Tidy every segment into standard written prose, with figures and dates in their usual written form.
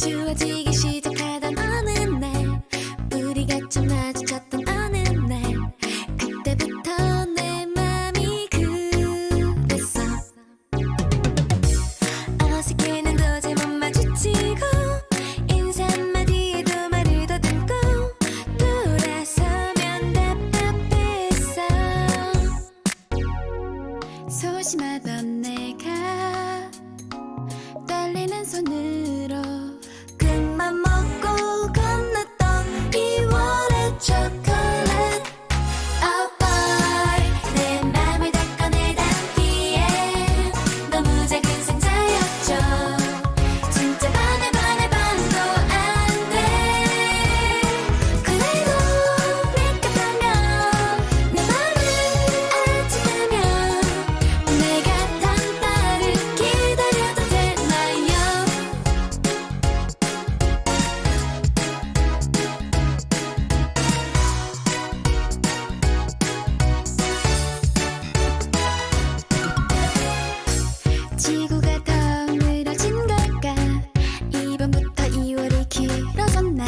추워지기 시작하던 어느 날 우리가 처음 마주쳤던 어느 날 그때부터 내 맘이 그랬어. 어색해는 도저히 못 마주치고 인사 한마디에도 말을 더듬고 돌아서면 답답했어. 소심하던 내가 떨리는 손으로 큰맘 먹고 건넸던 2월의 초콜릿. Oh boy, 내 맘을 다 꺼내 담기에 너무 작은 상자였죠. 진짜 반을 반도 안 돼. 그래도 느꼈다면 내 맘을 알았다면 내가 단 딸을 기다려도 되나요? 지구가 더 늘어진 걸까? 이번부터 2월이 길어졌나?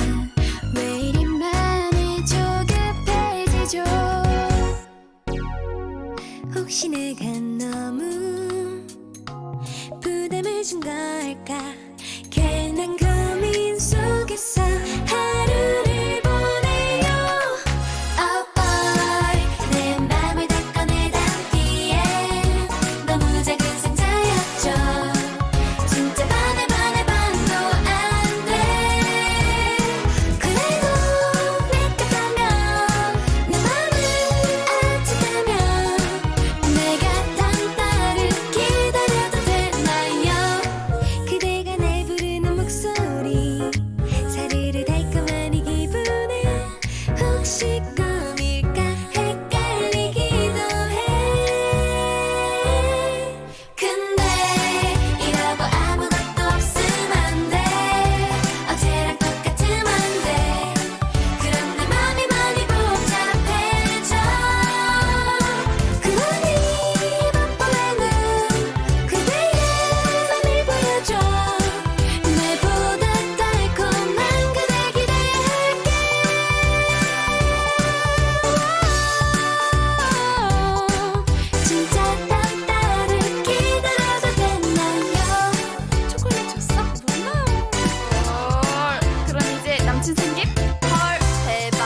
왜 이리 마음이 조급해지죠? 혹시 내가 너무 부담을 준 걸까? 괜한 고민 속에서 하루를 보내요. Oh boy, 내 맘을 다 꺼내 담기에 너무 작은 상자였죠. 진짜 반을 반도 안 돼. 그래도 느꼈다면 내 맘을 알았다면 내가 단 딸을 기다려도 되나요? 그대가 날 부르는 목소리 사르르 달콤한 이 기분에 혹시 꿈일까 헷갈리기도 해. 근데 이러고 아무것도 없으면 안 돼. 어제랑 똑같으면 안 돼. 그럼 내 맘이 많이 복잡해져. 그러니 이번 밤에는 그대의 맘을 보여줘. 내보다 달콤한 그대 기대할게. 진짜 단 딸을 기다려도 되나요? 초콜릿 줬어? 몰라. 그럼 이제 남친 생김? 헐 대박.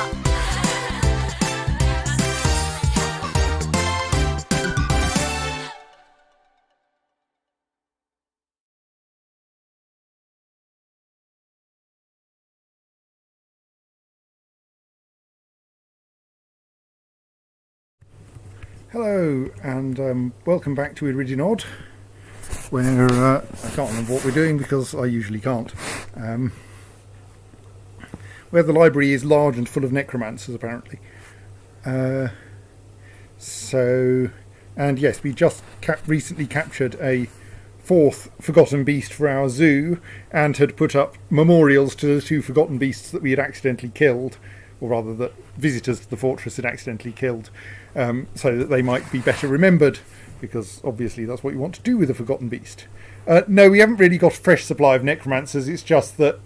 Hello and welcome back to Iridinod, where I can't remember what we're doing because I usually can't. Where the library is large and full of necromancers, apparently. And yes, we just recently captured a fourth forgotten beast for our zoo and had put up memorials to the two forgotten beasts that we had accidentally killed, or rather that visitors to the fortress had accidentally killed, so that they might be better remembered, because obviously that's what you want to do with a forgotten beast. No, we haven't really got a fresh supply of necromancers. It's just that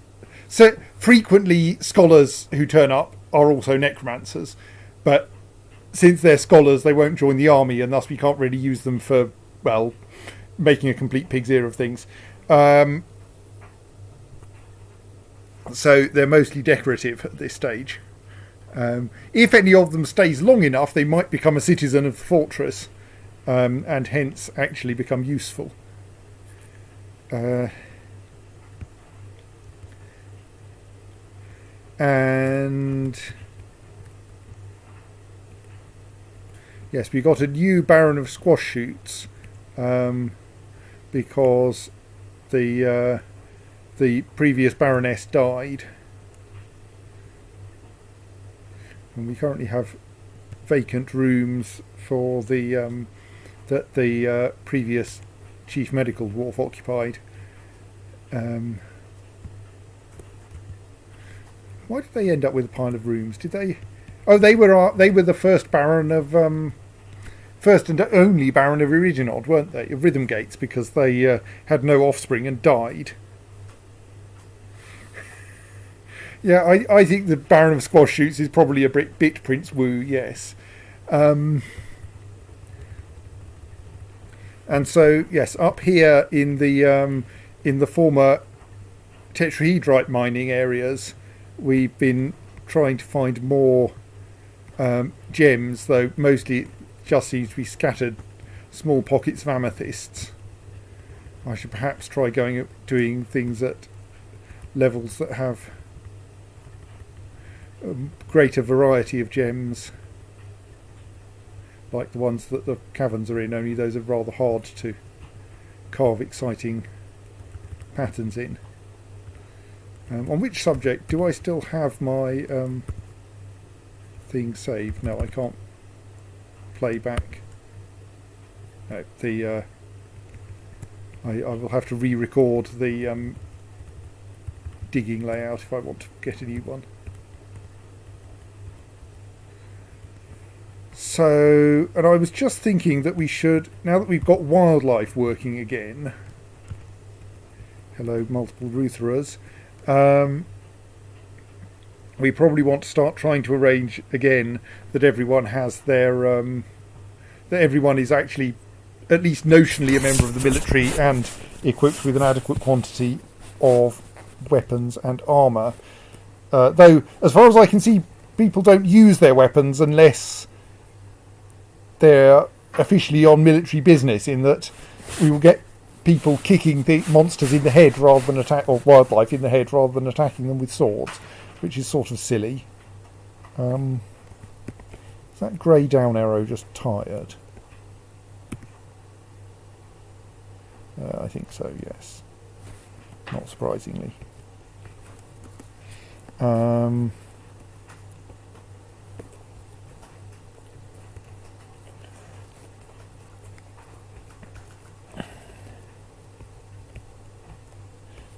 frequently scholars who turn up are also necromancers, but since they're scholars they won't join the army, and thus we can't really use them for, well, making a complete pig's ear of things. So they're mostly decorative at this stage. If any of them stays long enough, they might become a citizen of the fortress, and hence actually become useful. And yes, we got a new Baron of Squash Shoots, because the previous Baroness died. And we currently have vacant rooms for the that the previous chief medical dwarf occupied. Why did they end up with a pile of rooms? Did they? Oh, they were the first Baron of first and only Baron of Iridinod, weren't they? Of Rhythmgates, because they had no offspring and died. Yeah, I think the Baron of Squash Shoots is probably a bit Prince Wu, yes. And so, yes, up here in the former tetrahedrite mining areas, we've been trying to find more gems, though mostly it just seems to be scattered small pockets of amethysts. I should perhaps try doing things at levels that have a greater variety of gems, like the ones that the caverns are in, only those are rather hard to carve exciting patterns in. On which subject do I still have my thing saved? No, I can't play back. No, I will have to re-record the digging layout if I want to get a new one. So, and I was just thinking that we should, now that we've got wildlife working again, hello multiple Rutherers, we probably want to start trying to arrange again that everyone has their, that everyone is actually at least notionally a member of the military and equipped with an adequate quantity of weapons and armour. Though, as far as I can see, people don't use their weapons unless they're officially on military business, in that we will get people kicking the monsters in the head rather than or wildlife in the head rather than attacking them with swords, which is sort of silly. Is that grey down arrow just tired? I think so, yes. Not surprisingly.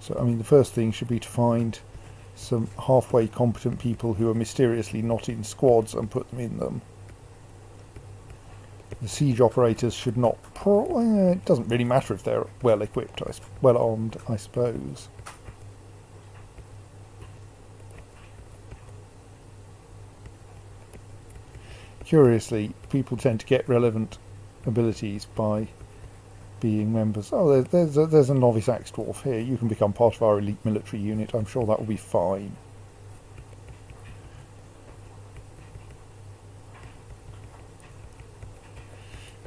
So, I mean, the first thing should be to find some halfway competent people who are mysteriously not in squads and put them in them. The siege operators should not... it doesn't really matter if they're well equipped, well armed, I suppose. Curiously, people tend to get relevant abilities by being members. Oh, there's a novice axe dwarf here. You can become part of our elite military unit. I'm sure that will be fine.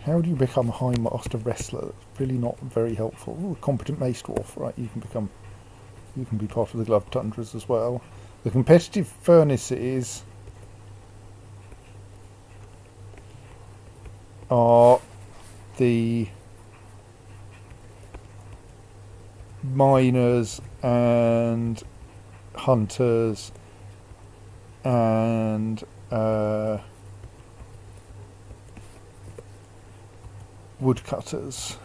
How do you become a High Master Wrestler? That's really not very helpful. Ooh, competent mace dwarf, right? You can be part of the Glove Tundras as well. The competitive furnaces are the miners and hunters and woodcutters.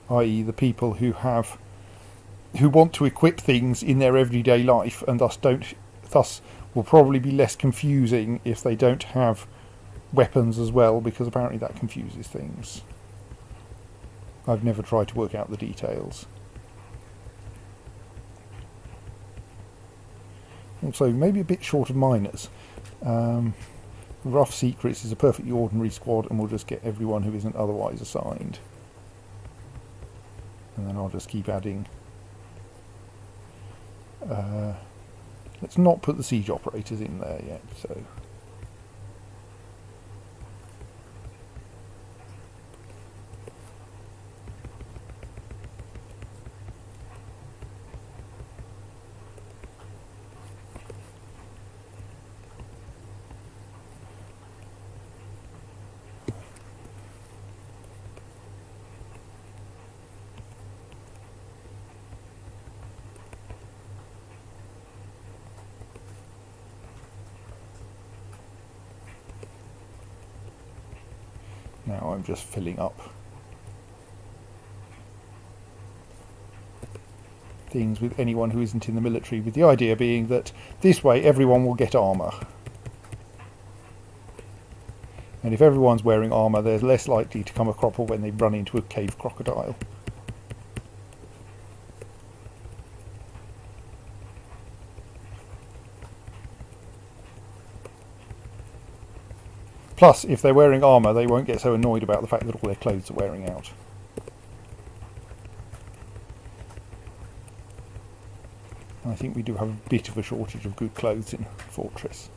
I.e. the people who want to equip things in their everyday life and thus will probably be less confusing if they don't have weapons as well, because apparently that confuses things. I've never tried to work out the details. Also, maybe a bit short of miners. Rough Secrets is a perfectly ordinary squad, and we'll just get everyone who isn't otherwise assigned. And then I'll just keep adding. Let's not put the siege operators in there yet, so... Now I'm just filling up things with anyone who isn't in the military, with the idea being that this way everyone will get armour. And if everyone's wearing armour, they're less likely to come a cropper when they run into a cave crocodile. Plus, if they're wearing armour, they won't get so annoyed about the fact that all their clothes are wearing out. I think we do have a bit of a shortage of good clothes in Fortress.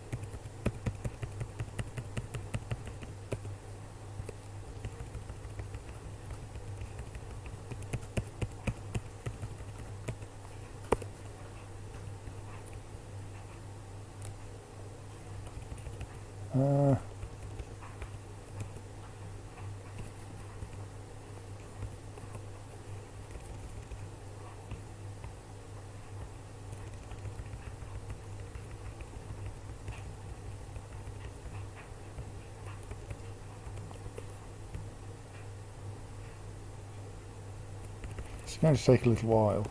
It's going to take a little while.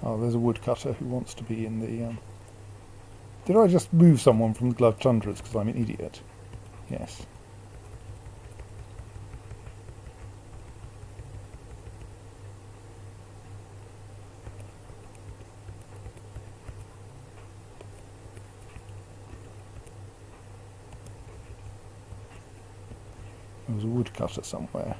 Oh, there's a woodcutter who wants to be in the... Did I just move someone from the gloved tundras because I'm an idiot? Yes. There was a woodcutter somewhere.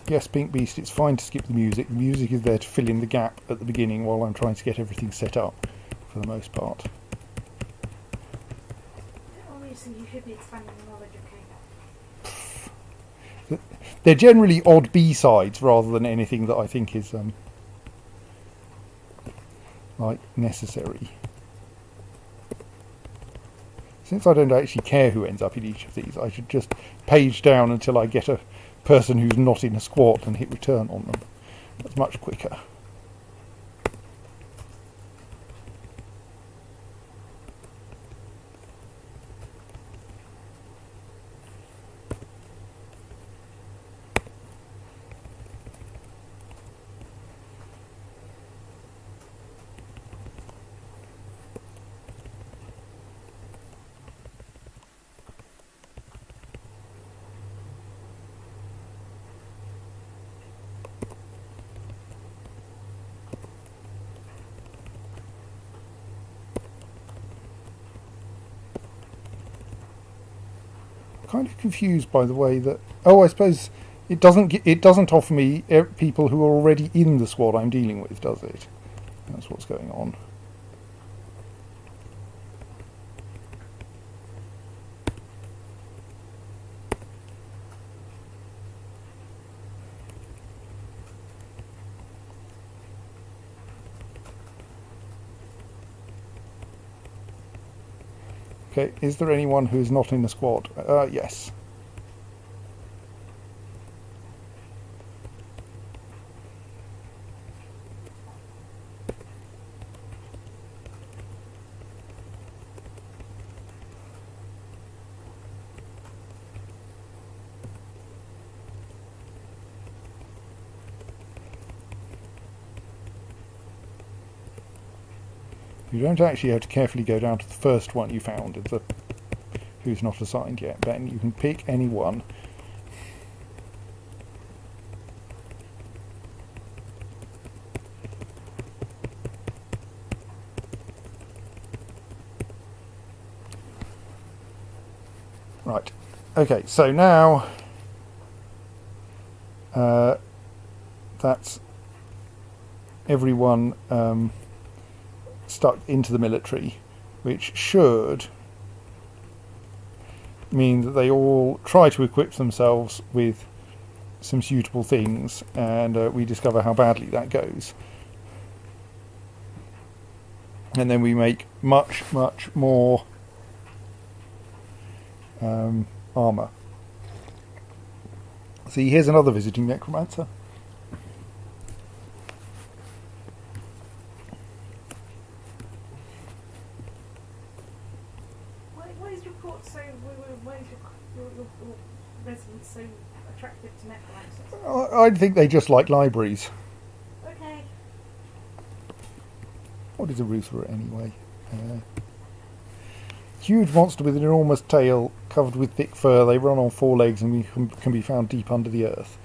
Yes, Pink Beast, it's fine to skip the music. The music is there to fill in the gap at the beginning while I'm trying to get everything set up, for the most part. Obviously, you should be expanding the knowledge, okay? They're generally odd B-sides rather than anything that I think is, like, necessary. Since I don't actually care who ends up in each of these, I should just page down until I get a person who's not in a squad and hit return on them. That's much quicker. Kind of confused by the way that... Oh, I suppose it doesn't offer me people who are already in the squad I'm dealing with, does it? That's what's going on. Okay, is there anyone who's not in the squad? Yes. You don't actually have to carefully go down to the first one you found, who's not assigned yet, Ben. You can pick any one. Right. Okay, so now that's everyone stuck into the military, which should mean that they all try to equip themselves with some suitable things, and we discover how badly that goes. And then we make much more armour. See, here's another visiting necromancer. your residents so attractive to necromancers? I think they just like libraries. Okay. What is a Ruthra anyway? Huge monster with an enormous tail covered with thick fur. They run on 4 legs and can be found deep under the earth.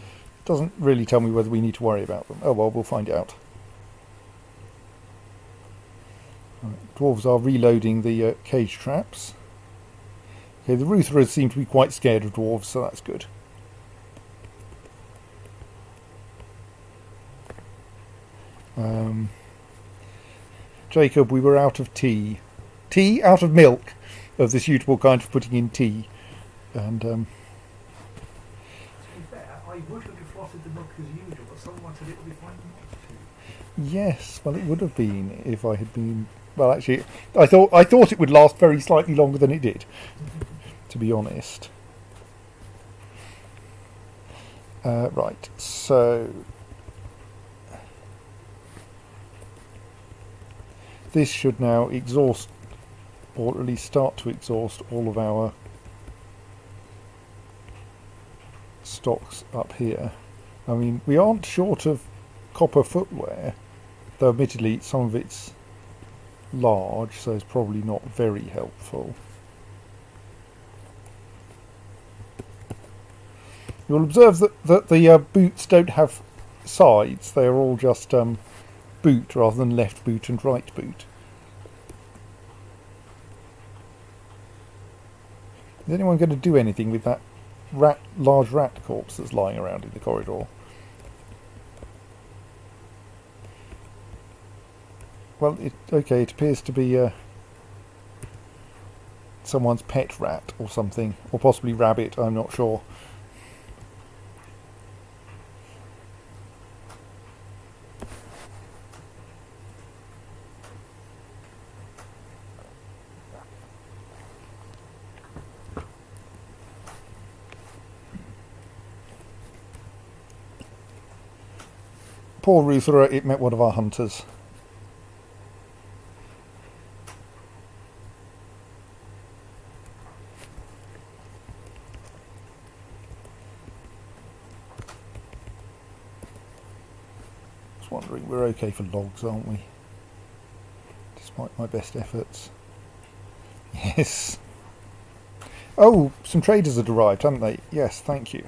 Doesn't really tell me whether we need to worry about them. Oh well, we'll find out. Right, dwarves are reloading the cage traps. Okay, the Ruthras seem to be quite scared of dwarves, so that's good. Jacob, we were out of tea. Tea? Out of milk of the suitable kind for putting in tea. And, To be fair, I would have defrosted the milk as usual, but someone said it would be fine not to. yes, well, it would have been if I had been... Well, actually, I thought it would last very slightly longer than it did, to be honest. Right, so... This should now exhaust, or at least start to exhaust, all of our stocks up here. I mean, we aren't short of copper footwear, though admittedly some of it's large, so it's probably not very helpful. You'll observe that the boots don't have sides, they are all just boot rather than left boot and right boot. Is anyone going to do anything with that large rat corpse that's lying around in the corridor? Well, it appears to be someone's pet rat or something, or possibly rabbit, I'm not sure. Poor Ruthra, it met one of our hunters. Just wondering, we're okay for logs, aren't we? Despite my best efforts. Yes. Oh, some traders had arrived, haven't they? Yes, thank you.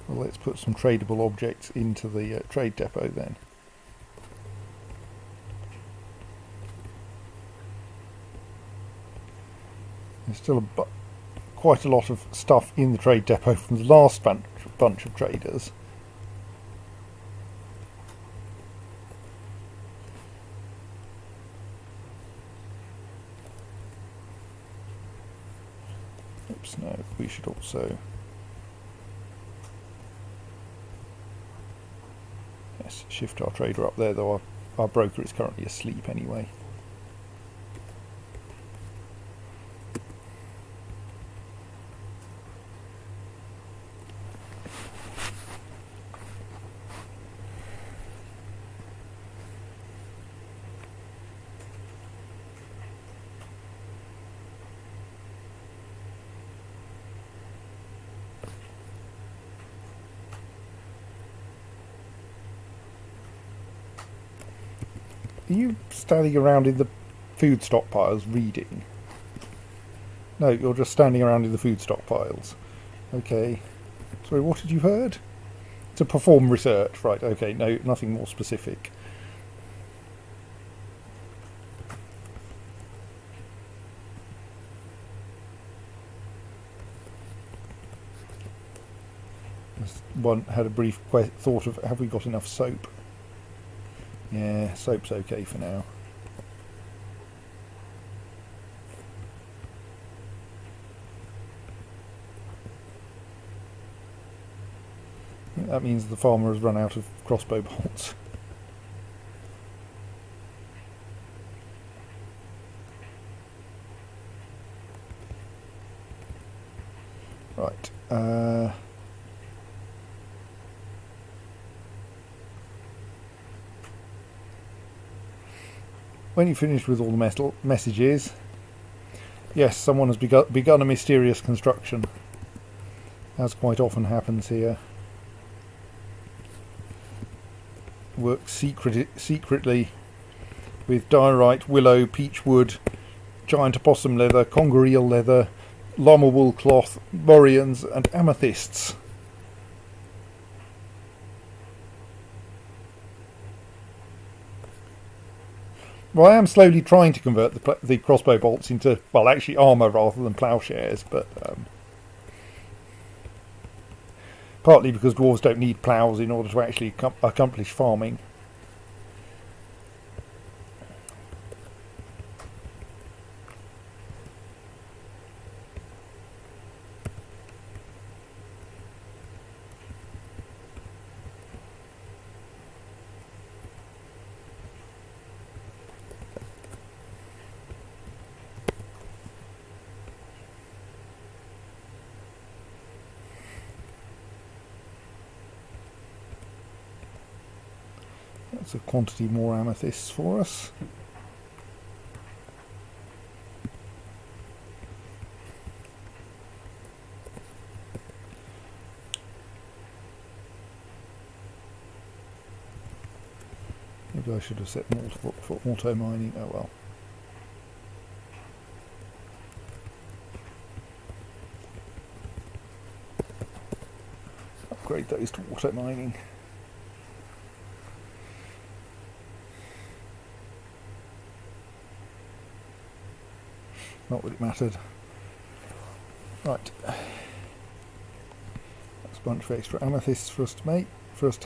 Well, let's put some tradable objects into the trade depot then. There's still quite a lot of stuff in the trade depot from the last bunch of traders. Oops, no, we should also... Yes, shift our trader up there, though our broker is currently asleep anyway. Are you standing around in the food stockpiles reading? No, you're just standing around in the food stockpiles. Okay. Sorry, what had you heard? To perform research. Right, okay, no, nothing more specific. One had a brief thought of, have we got enough soap? Yeah, soap's okay for now. That means the farmer has run out of crossbow bolts. Right. when you finish with all the messages, yes, someone has begun a mysterious construction, as quite often happens here. Work secretly with diorite, willow, peach wood, giant opossum leather, conger eel leather, llama wool cloth, morions and amethysts. Well, I am slowly trying to convert the crossbow bolts into, well, actually armour rather than ploughshares, but partly because dwarves don't need ploughs in order to actually accomplish farming. That's a quantity more amethysts for us. Maybe I should have set multiple for auto mining. Oh well. Upgrade those to auto mining. Not that it mattered. Right. That's a bunch of extra amethysts for us to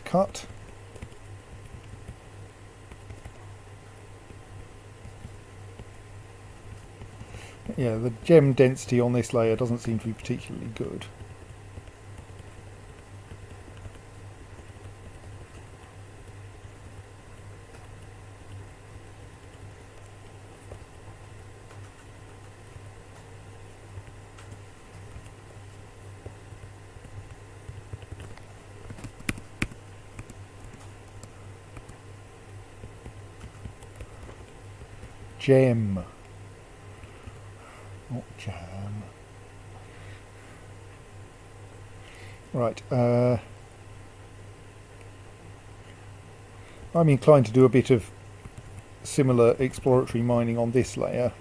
cut. Yeah, the gem density on this layer doesn't seem to be particularly good. Gem, not jam. Right, I'm inclined to do a bit of similar exploratory mining on this layer.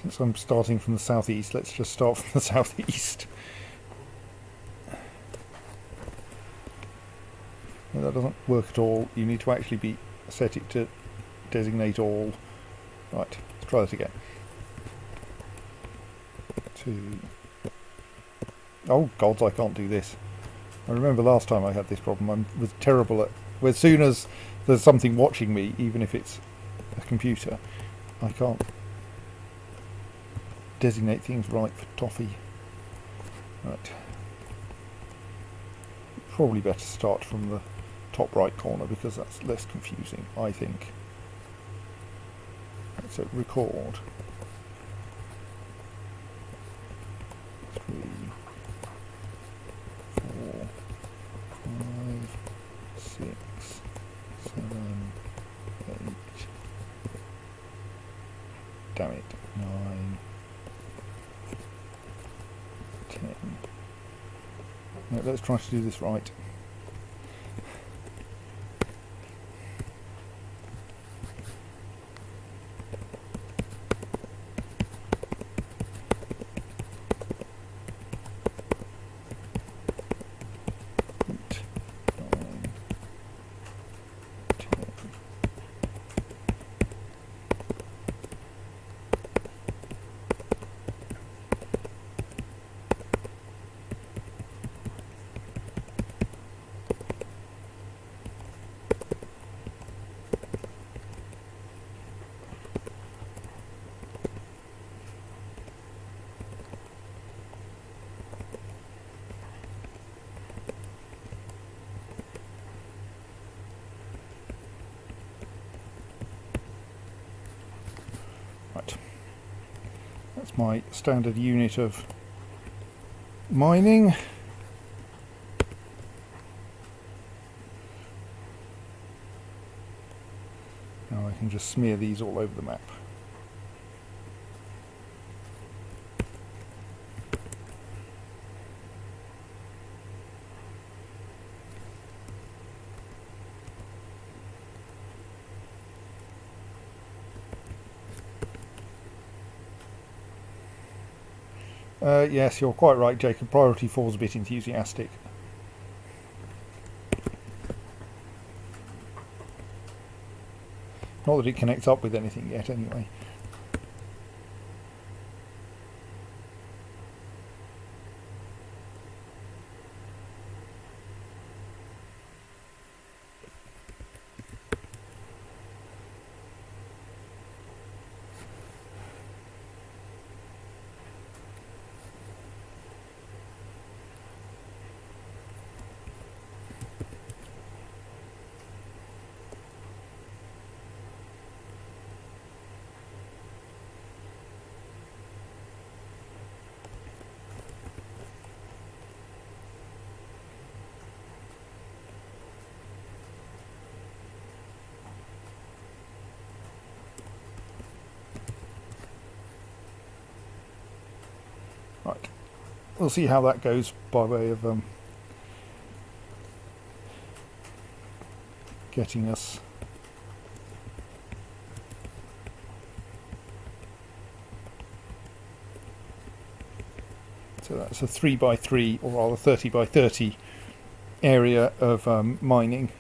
Since I'm starting from the southeast, let's just start from the southeast. No, that doesn't work at all. You need to actually set it to designate all. Right, let's try that again. 2. Oh gods, I can't do this. I remember last time I had this problem. I was terrible at, as soon as there's something watching me, even if it's a computer, I can't designate things right for toffee. Right. Probably better start from the top right corner because that's less confusing, I think. So record. 3, 4, 5, 6, 7, 8. Damn it. 9, 10. No, let's try to do this right. Right, that's my standard unit of mining. Now I can just smear these all over the map. Yes, you're quite right, Jacob. Priority 4 is a bit enthusiastic. Not that it connects up with anything yet, anyway. Right, we'll see how that goes by way of getting us so that's a 3x3 or rather 30x30 area of mining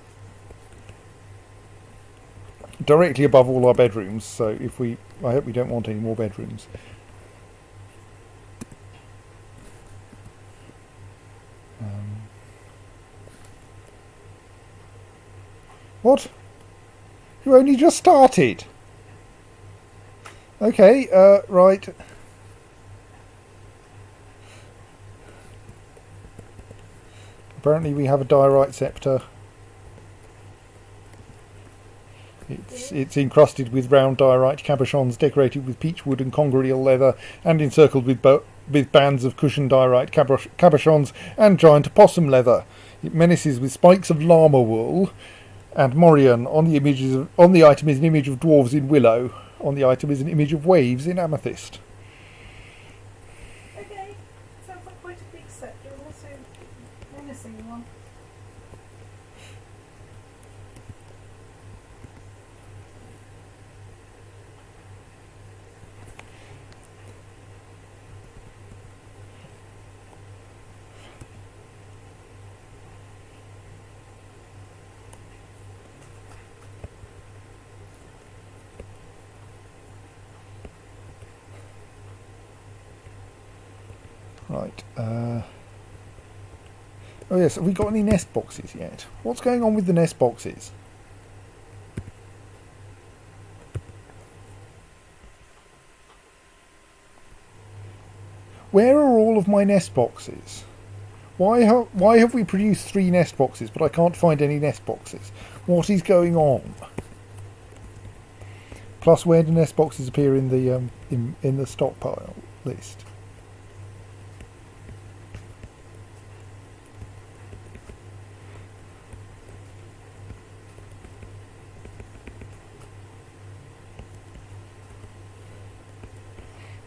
directly above all our bedrooms, so if I hope we don't want any more bedrooms. What? You only just started? Okay, right. Apparently we have a diorite scepter. It's encrusted with round diorite cabochons decorated with peachwood and congorial leather and encircled with bands of cushioned diorite cabochons and giant opossum leather. It menaces with spikes of llama wool. And Morion, on the item is an image of dwarves in willow. On the item is an image of waves in amethyst. Okay, sounds like quite a big scepter and also menacing one. Right. Oh yes, have we got any nest boxes yet? What's going on with the nest boxes? Where are all of my nest boxes? Why have we produced 3 nest boxes, but I can't find any nest boxes? What is going on? Plus, where do nest boxes appear in the stockpile list?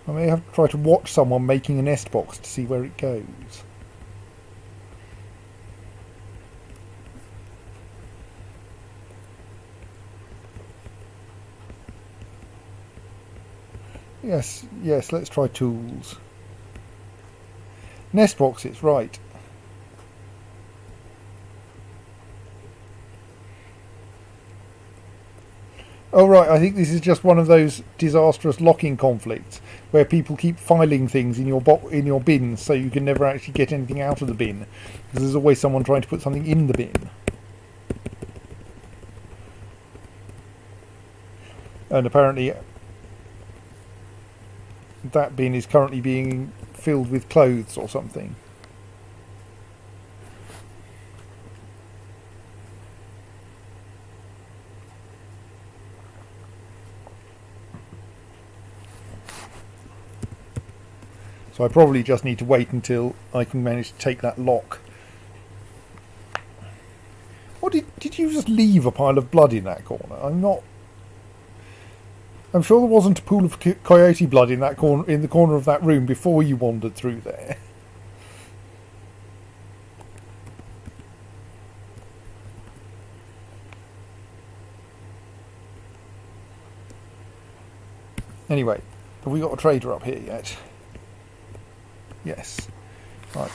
I may have to try to watch someone making a nest box to see where it goes. Yes, let's try tools. Nest boxes, right. Oh right, I think this is just one of those disastrous locking conflicts where people keep filing things in your bins so you can never actually get anything out of the bin because there's always someone trying to put something in the bin. And apparently that bin is currently being filled with clothes or something. So I probably just need to wait until I can manage to take that lock. Or did you just leave a pile of blood in that corner? I'm not I'm sure there wasn't a pool of coyote blood in the corner of that room before you wandered through there. Anyway, have we got a trader up here yet? Yes. Right.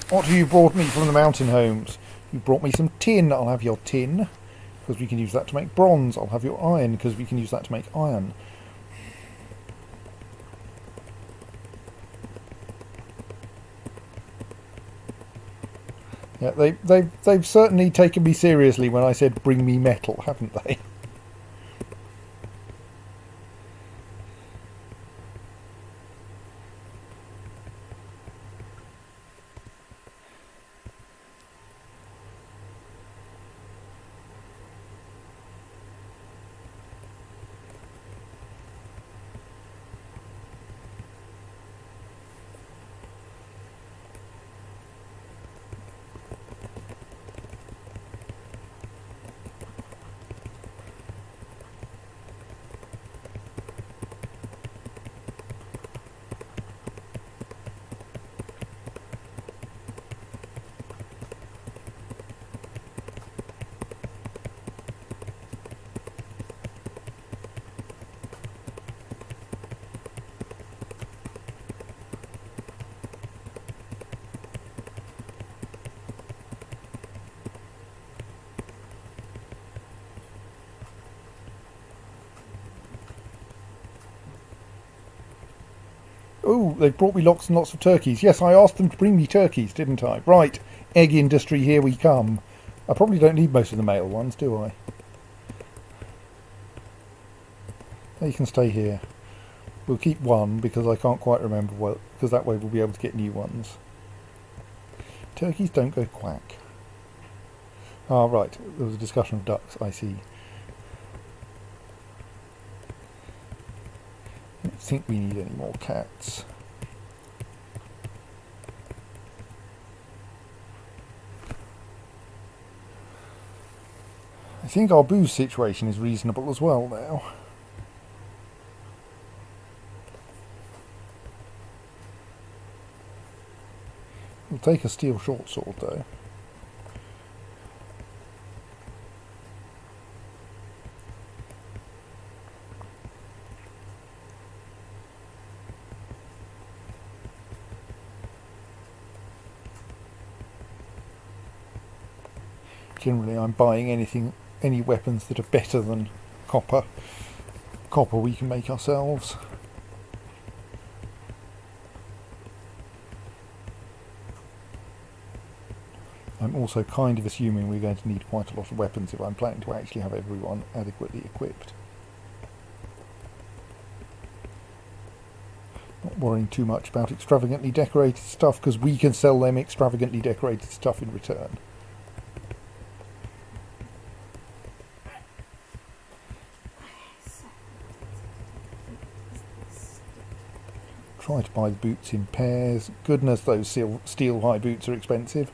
What have you brought me from the mountain homes? You brought me some tin. I'll have your tin, because we can use that to make bronze. I'll have your iron, because we can use that to make iron. Yeah, they've certainly taken me seriously when I said bring me metal, haven't they? Oh, they've brought me lots and lots of turkeys. Yes, I asked them to bring me turkeys, didn't I? Right, egg industry, here we come. I probably don't need most of the male ones, do I? They can stay here. We'll keep one, because I can't quite remember what, because that way we'll be able to get new ones. Turkeys don't go quack. Ah, right, there was a discussion of ducks, I see. I don't think we need any more cats. I think our booze situation is reasonable as well now. We'll take a steel short sword though. Generally I'm buying any weapons that are better than copper. Copper we can make ourselves. I'm also kind of assuming we're going to need quite a lot of weapons if I'm planning to actually have everyone adequately equipped. Not worrying too much about extravagantly decorated stuff, because we can sell them extravagantly decorated stuff in return. Try to buy the boots in pairs. Goodness, those steel high boots are expensive.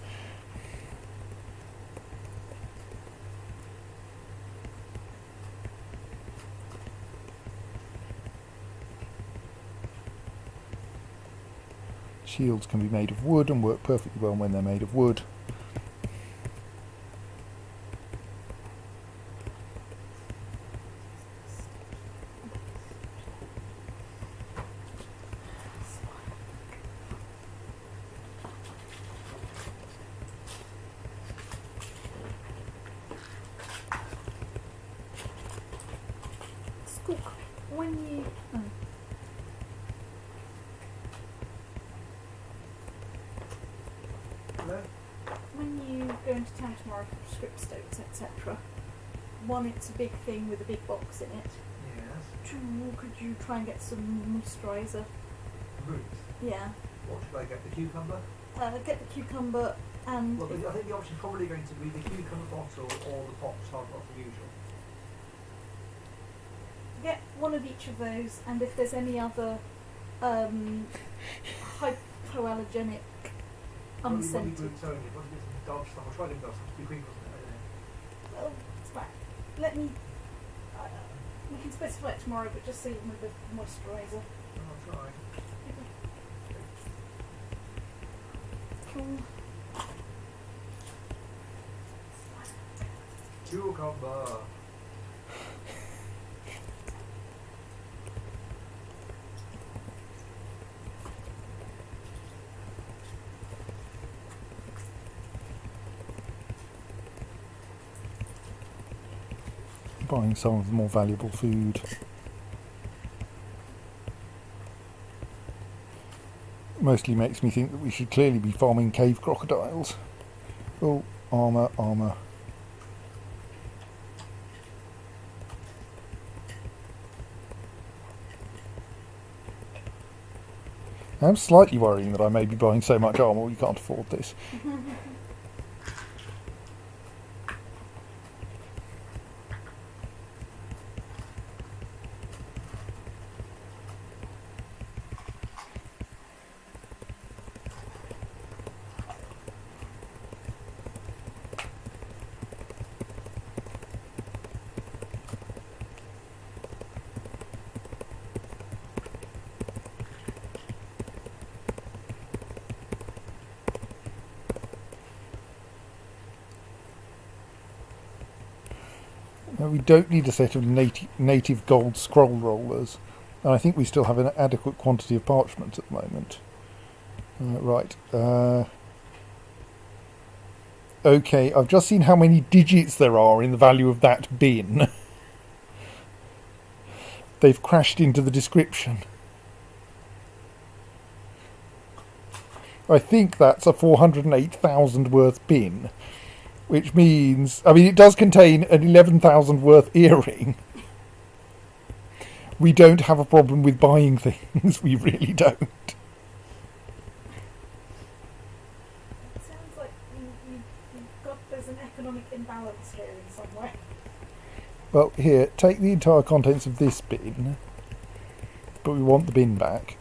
Shields can be made of wood and work perfectly well when they're made of wood. Squawk, when you... Oh. Hello? When you go into town tomorrow for script stoats, etc., one, it's a big thing with a big box in it. Yes. Two, could you try and get some moisturiser? Roots. Yeah. What should I get? The cucumber? Get the cucumber and... Well, I think the option's probably going to be the cucumber bottle or the pop tart bottle usual. get one of each of those, and if there's any other hypoallergenic unscented... Dodge stuff. I tried it, but it was too quick, wasn't it? Well, it's right. Let me... can specify it tomorrow, but just so you remember moisturiser. I'll try. Cool. Cucumber. Buying some of the more valuable food. Mostly makes me think that we should clearly be farming cave crocodiles. Oh, armour, armour. I'm slightly worrying that I may be buying so much armour we can't afford this. Now, we don't need a set of native gold scroll rollers, and I think we still have an adequate quantity of parchment at the moment. Right. Okay, I've just seen how many digits there are in the value of that bin. They've crashed into the description. I think that's a 408,000 worth bin. Which means, I mean, it does contain an 11,000 worth earring. We don't have a problem with buying things. We really don't. It sounds like there's an economic imbalance here in some way. Well, here, take the entire contents of this bin. But we want the bin back.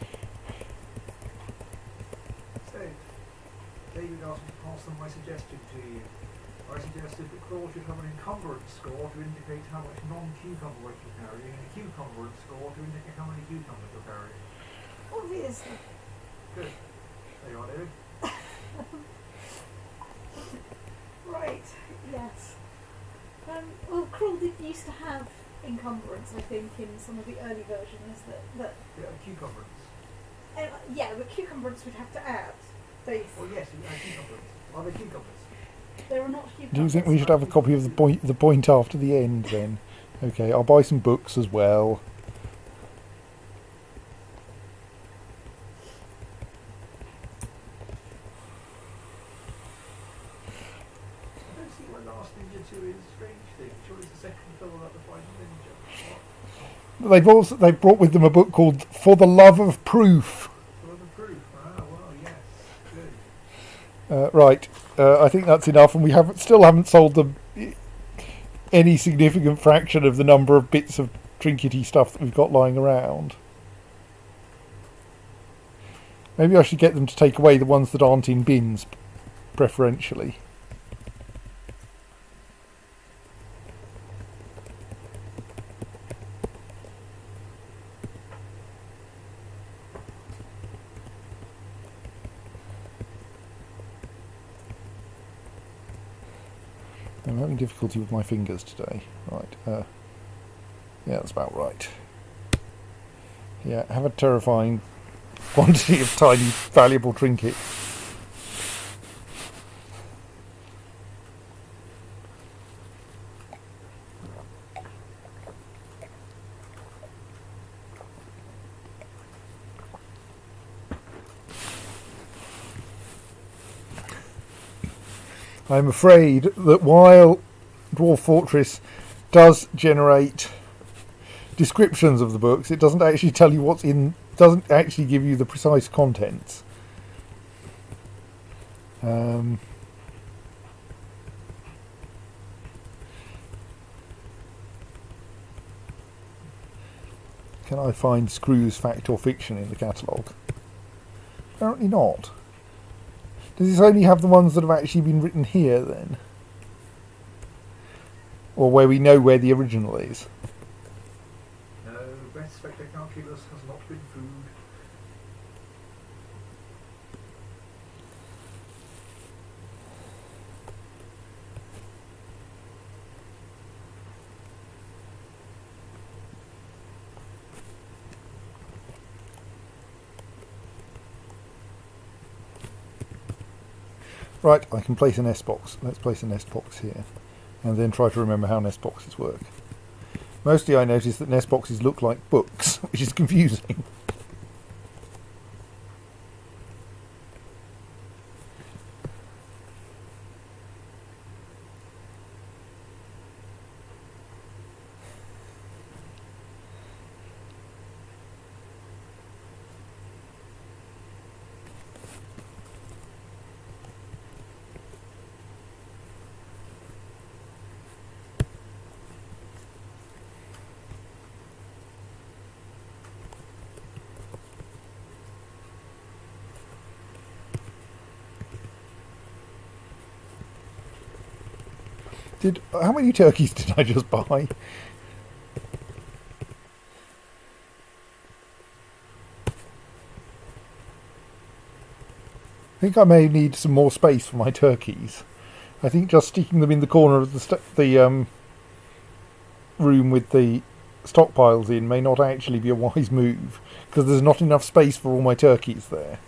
So, David asked me to pass on my suggestion to you. I suggested that Crawl should have an encumbrance score to indicate how much non-cucumber weight you're carrying, and a cucumberance score to indicate how many cucumbers you're carrying. Obviously. Good. There you are, David. Right, yes. Well, Crawl used to have encumbrance, I think, in some of the early versions. That Yeah, cucumberance. yeah, but cucumberance we'd have to add. They, Oh yes, cucumberance. Are they cucumbers? there are not cucumbers. Do you think we should have a copy of the point after the end then? Okay, I'll buy some books as well. I don't see why Last Ninja 2 is Strange Thing. Surely it's the second film about the final ninja. They've brought with them a book called For the Love of Proof. What? Proof. Ah, well, yes. Good. Right, I think that's enough, and we still haven't sold them any significant fraction of the number of bits of trinkety stuff that we've got lying around. Maybe I should get them to take away the ones that aren't in bins, preferentially. I'm having difficulty with my fingers today. Right, yeah, that's about right. Yeah, have a terrifying quantity of tiny, valuable trinkets. I'm afraid that while Dwarf Fortress does generate descriptions of the books, it doesn't actually tell you what's in, doesn't actually give you the precise contents. Can I find Screw's Fact or Fiction in the catalogue? Apparently not. Does this only have the ones that have actually been written here then? Or where we know where the original is? best spectre calculus has not been food. Right, I can place a nest box. Let's place a nest box here, and then try to remember how nest boxes work. Mostly I notice that nest boxes look like books, which is confusing. How many turkeys did I just buy? I think I may need some more space for my turkeys. I think just sticking them in the corner of the room with the stockpiles in may not actually be a wise move, because there's not enough space for all my turkeys there.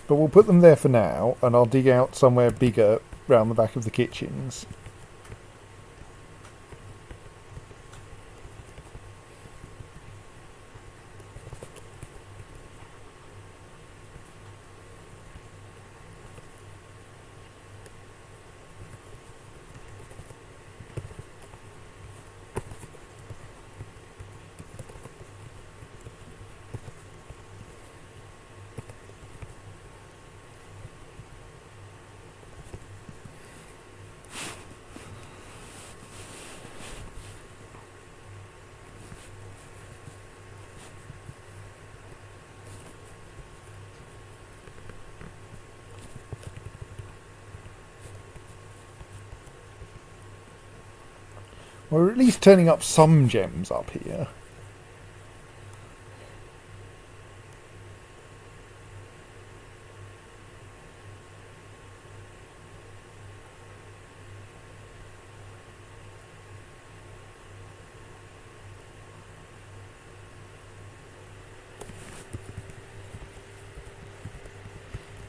But we'll put them there for now, and I'll dig out somewhere bigger round the back of the kitchens. We're at least turning up some gems up here.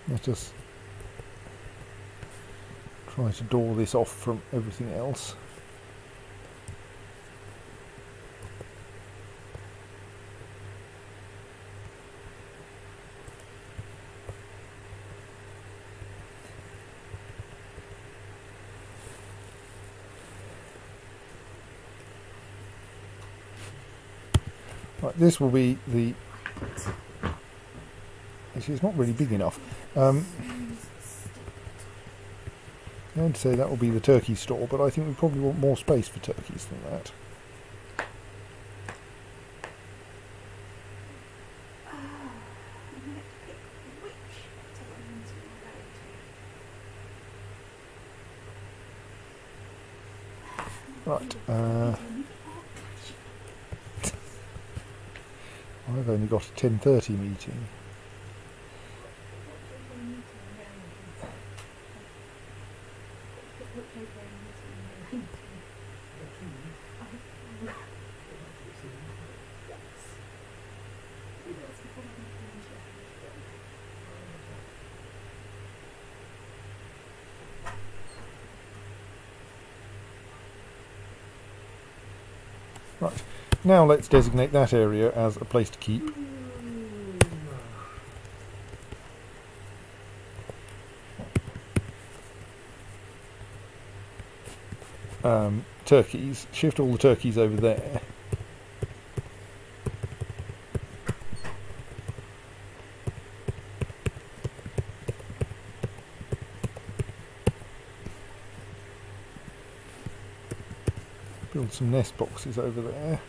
Let us try to door this off from everything else. Right, this will be the... Actually, it's not really big enough. I'm going to say that will be the turkey store, but I think we probably want more space for turkeys than that. Right, I've only got a 10:30 meeting. Right, now let's designate that area as a place to keep. Turkeys. Shift all the turkeys over there. Build some nest boxes over there.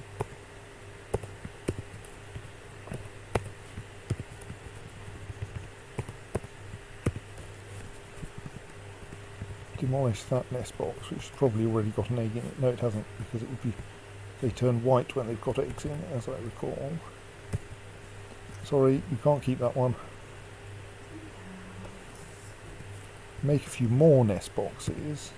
demolish that nest box, which has probably already got an egg in it. No, it hasn't, because it would be, they turn white when they've got eggs in, as I recall. Sorry, you can't keep that one. Make a few more nest boxes.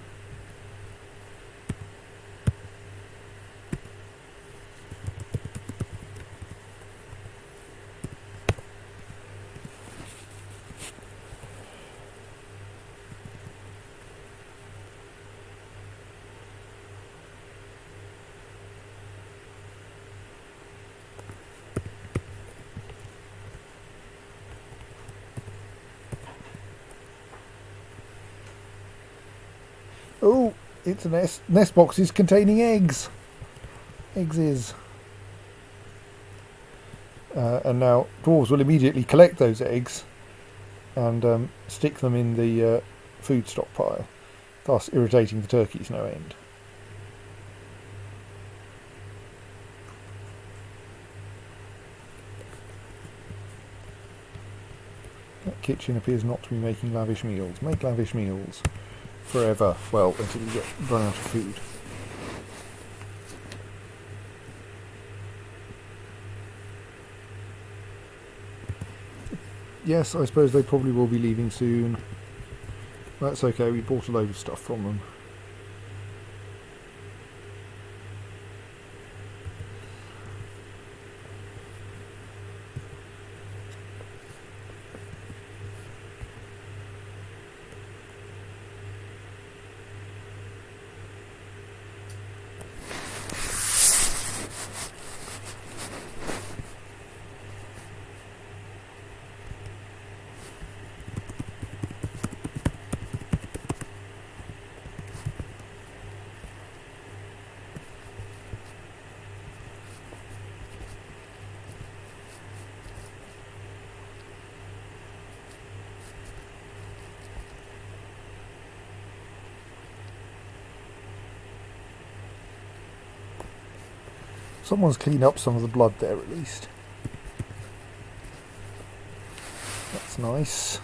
Oh, it's a nest boxes containing eggs. Eggs is. And now dwarves will immediately collect those eggs and stick them in the food stockpile, thus irritating the turkeys no end. That kitchen appears not to be making lavish meals. Make lavish meals. Forever. Well, until you run out of food. Yes, I suppose they probably will be leaving soon. That's okay, we bought a load of stuff from them. Someone's cleaned up some of the blood there at least. That's nice.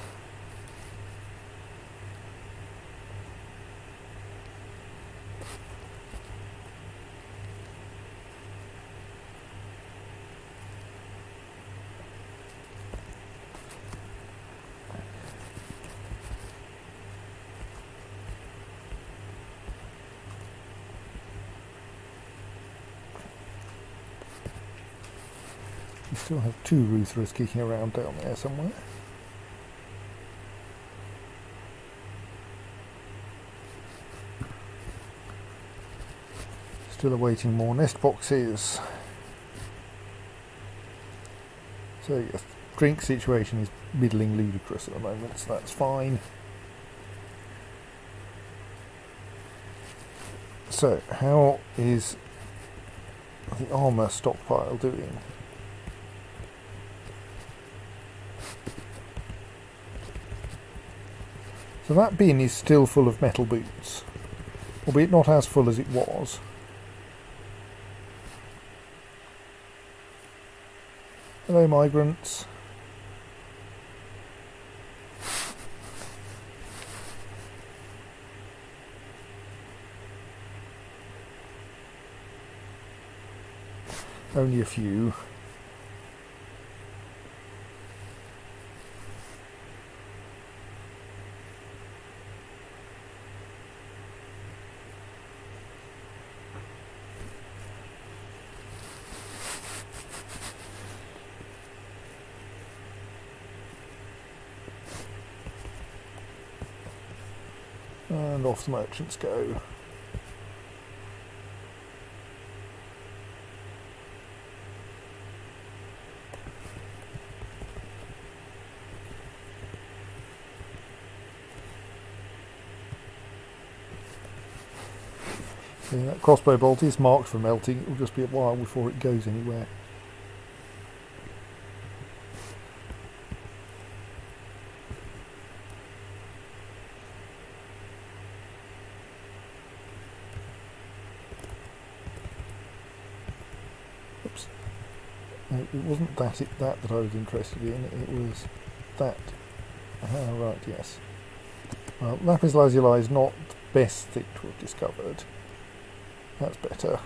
We still have two Ruthras kicking around down there somewhere. Still awaiting more nest boxes. So the drink situation is middling ludicrous at the moment, so that's fine. So, how is the armour stockpile doing? So that bin is still full of metal boots, albeit not as full as it was. Hello, migrants. Only a few. And off the merchants go. See, that crossbow bolt is marked for melting. It will just be a while before it goes anywhere. Oops. No, it wasn't that I was interested in. It was that. Ah, right, yes. Well, lapis lazuli is not the best thing to have discovered. That's better.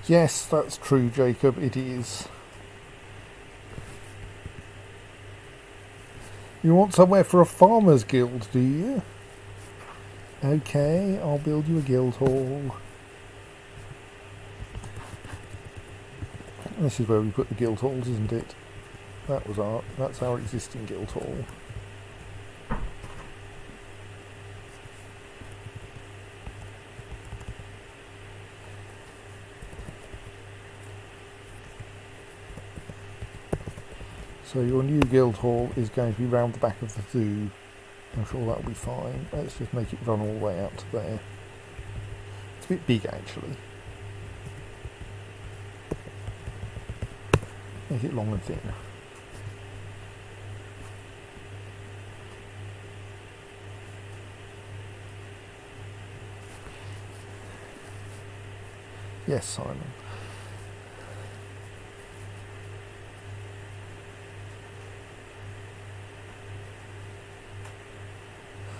Yes, that's true, Jacob, it is. You want somewhere for a farmer's guild, do you? Okay, I'll build you a guild hall. This is where we put the guild halls, isn't it? That's our existing guild hall. So your new guild hall is going to be round the back of the zoo. I'm sure that'll be fine. Let's just make it run all the way out to there. It's a bit big actually. Make it long and thin. Yes, Simon.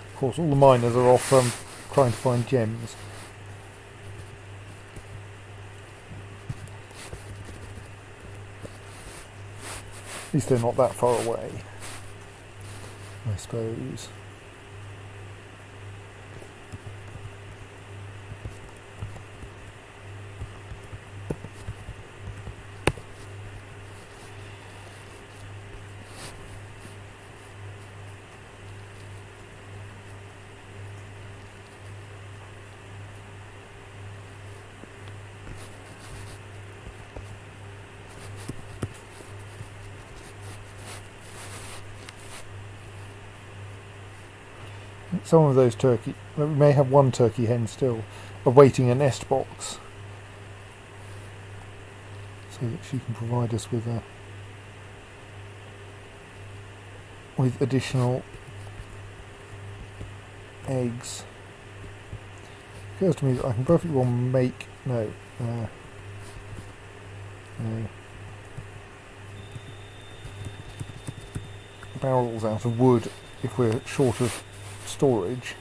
Of course, all the miners are off trying to find gems. At least they're not that far away, I suppose. Some of those turkey, we may have one turkey hen still awaiting a nest box, so that she can provide us with additional eggs. It occurs to me that I can perfectly well make barrels out of wood if we're short of storage.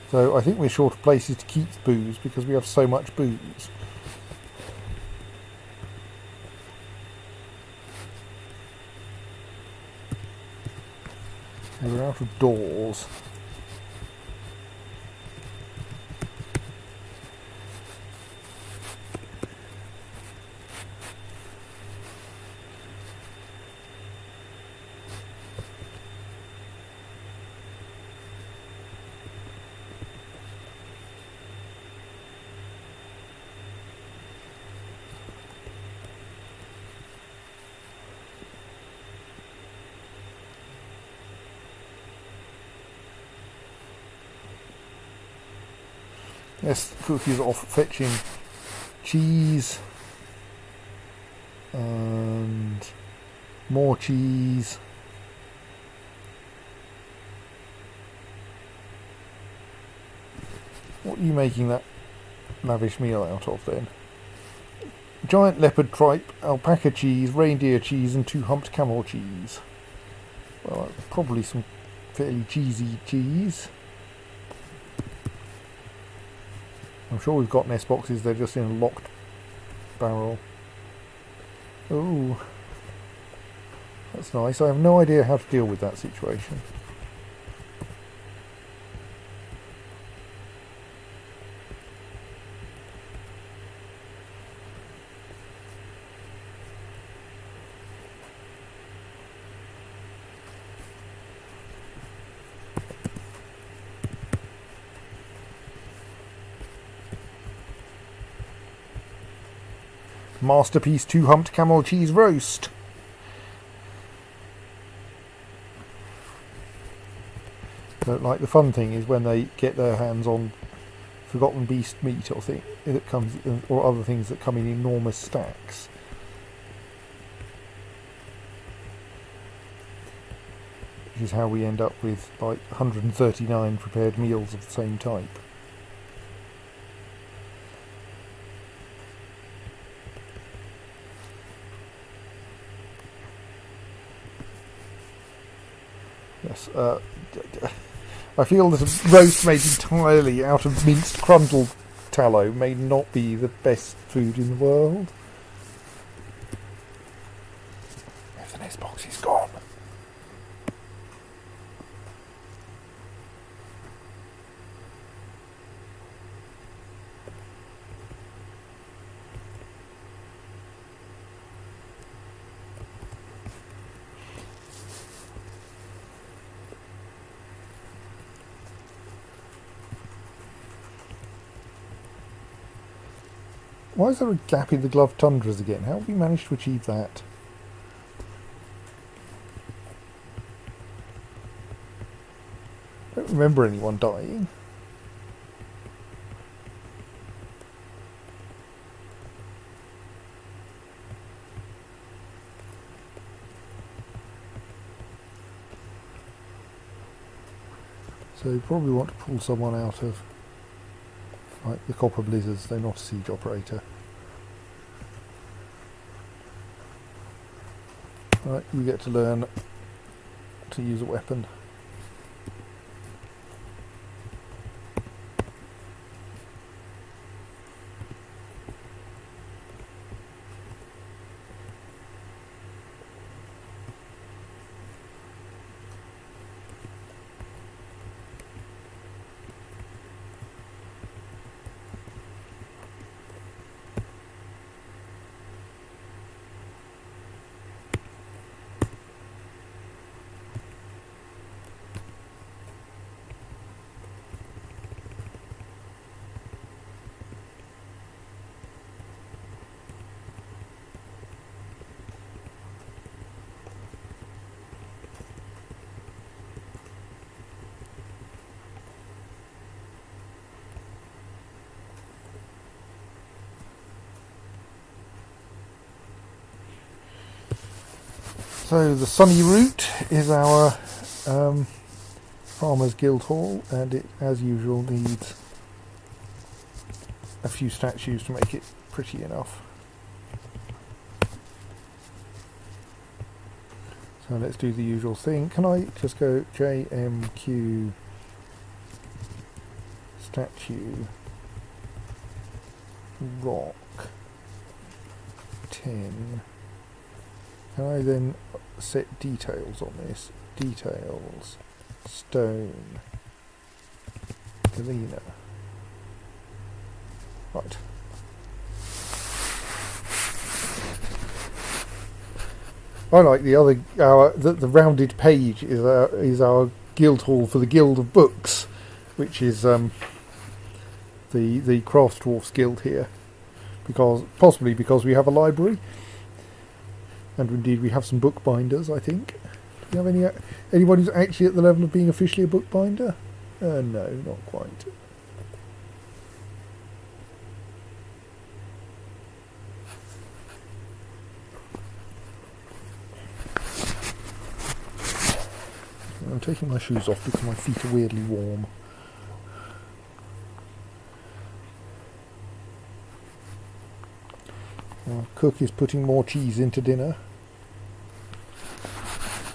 So I think we're short of places to keep booze because we have so much booze. And we're out of doors. Yes, Cookie's off fetching cheese and more cheese. What are you making that lavish meal out of then? Giant leopard tripe, alpaca cheese, reindeer cheese and 2 humped camel cheese. Well, that's probably some fairly cheesy cheese. I'm sure we've got nest boxes, they're just in a locked barrel. Oh, that's nice. I have no idea how to deal with that situation. Masterpiece 2 humped camel cheese roast. But like the fun thing is when they get their hands on forgotten beast meat or thing that comes, or other things that come in enormous stacks. Which is how we end up with like 139 prepared meals of the same type. Yes, I feel that a roast made entirely out of minced crumbled tallow may not be the best food in the world. If the nest box is gone. Why is there a gap in the gloved tundras again? How have we managed to achieve that? I don't remember anyone dying. So you probably want to pull someone out of like the copper blizzards. They're not a siege operator. Right, you get to learn to use a weapon. So the Sunny Route is our Farmers Guild Hall, and it, as usual, needs a few statues to make it pretty enough. So let's do the usual thing. Can I just go JMQ statue rock 10? Can I then set details on this? Details, stone, Galena. Right. I like the other. The rounded page is our guild hall for the Guild of Books, which is the Craft Dwarfs Guild here, possibly because we have a library. And indeed, we have some bookbinders, I think. Do you have anyone who's actually at the level of being officially a bookbinder? No, not quite. I'm taking my shoes off because my feet are weirdly warm. Our cook is putting more cheese into dinner.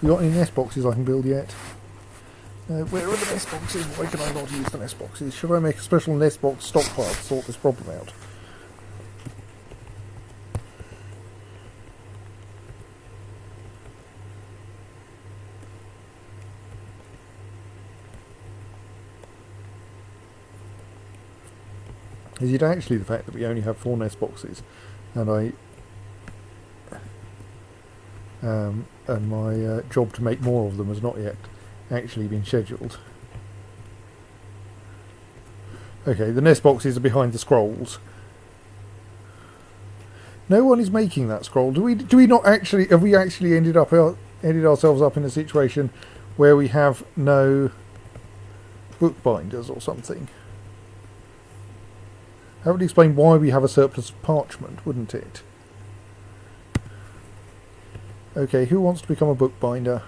You got any nest boxes I can build yet? Where are the nest boxes? Why can I not use the nest boxes? Should I make a special nest box stockpile to sort this problem out? Is it actually the fact that we only have 4 nest boxes, and and my job to make more of them has not yet actually been scheduled? Okay, the nest boxes are behind the scrolls. No one is making that scroll. Do we not actually? Have we actually ended ourselves up in a situation where we have no bookbinders or something. That would explain why we have a surplus of parchment, wouldn't it? Okay, who wants to become a bookbinder?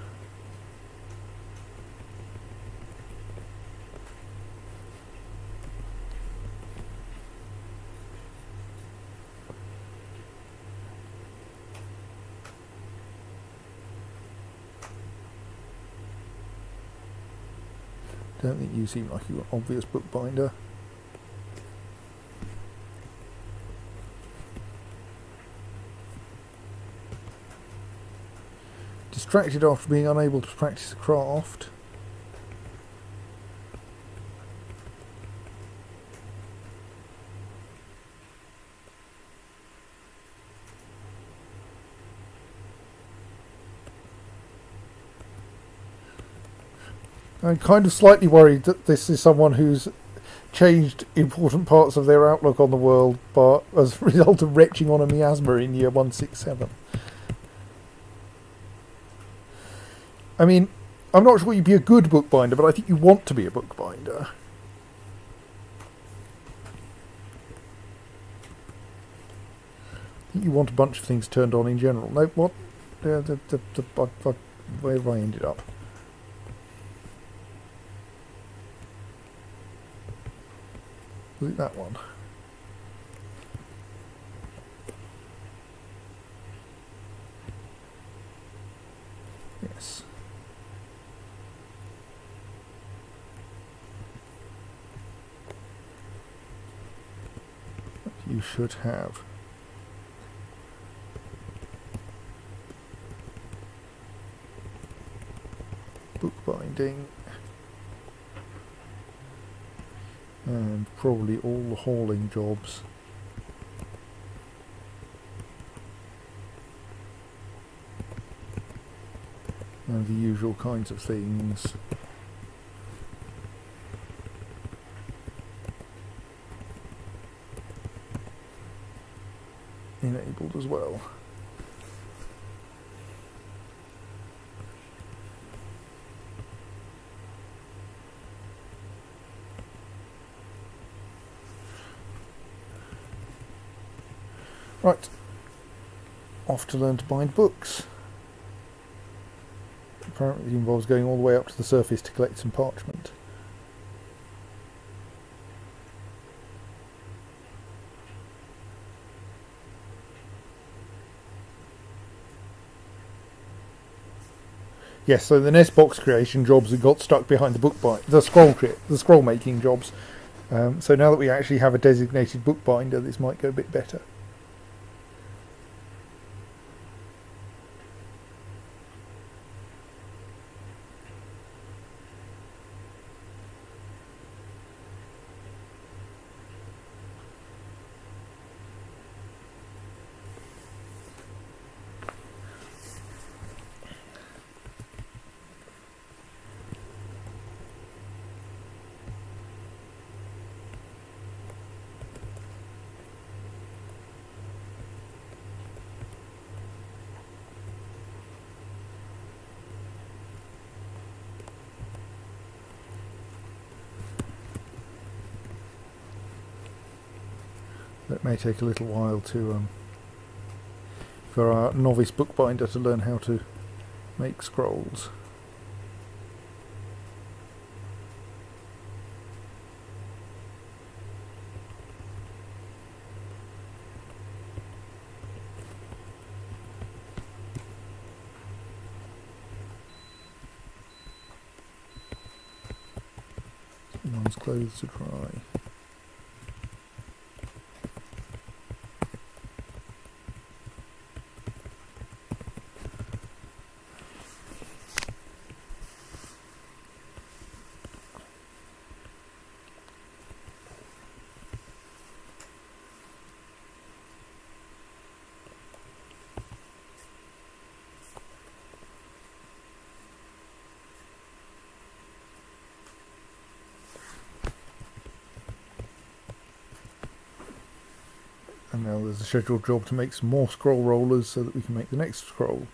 Don't think you seem like you're an obvious bookbinder. Distracted after being unable to practice a craft. I'm kind of slightly worried that this is someone who's changed important parts of their outlook on the world but as a result of retching on a miasma in year 167. I mean, I'm not sure you'd be a good bookbinder, but I think you want to be a bookbinder. I think you want a bunch of things turned on in general. No, what? Where have I ended up? Was it that one? Yes. You should have. Bookbinding. And probably all the hauling jobs. And the usual kinds of things. Enabled as well. Right, off to learn to bind books. Apparently it involves going all the way up to the surface to collect some parchment. Yes, so the nest box creation jobs have got stuck behind the scroll making jobs. So now that we actually have a designated bookbinder, this might go a bit better. It may take a little while to for our novice bookbinder to learn how to make scrolls. Someone's clothes to dry. And now there's a scheduled job to make some more scroll rollers so that we can make the next scroll.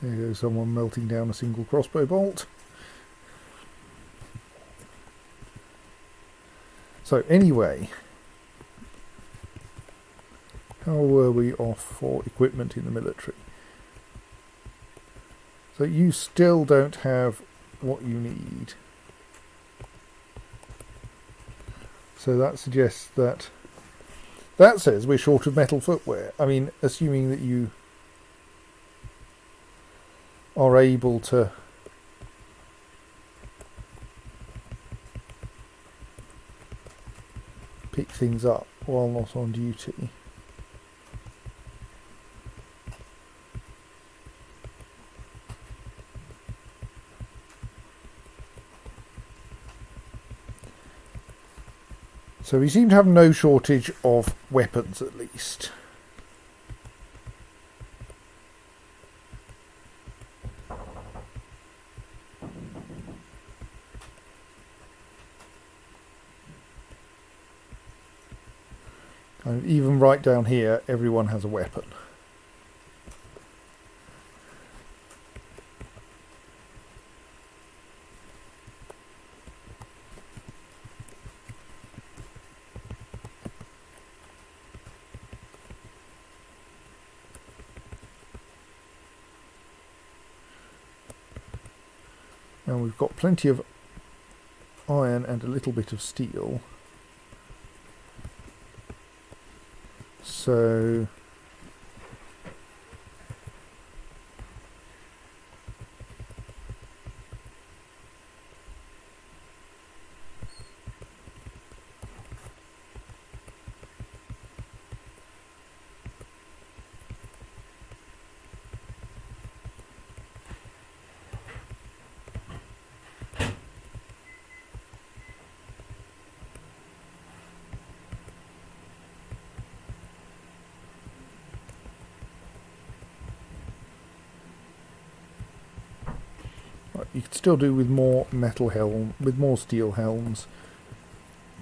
There goes someone melting down a single crossbow bolt. So anyway, how were we off for equipment in the military? So you still don't have what you need. So that suggests that says we're short of metal footwear. I mean, assuming that you are able to pick things up while not on duty. So we seem to have no shortage of weapons, at least. And even right down here, everyone has a weapon. And we've got plenty of iron and a little bit of steel. So you could still do with more metal helm, with more steel helms.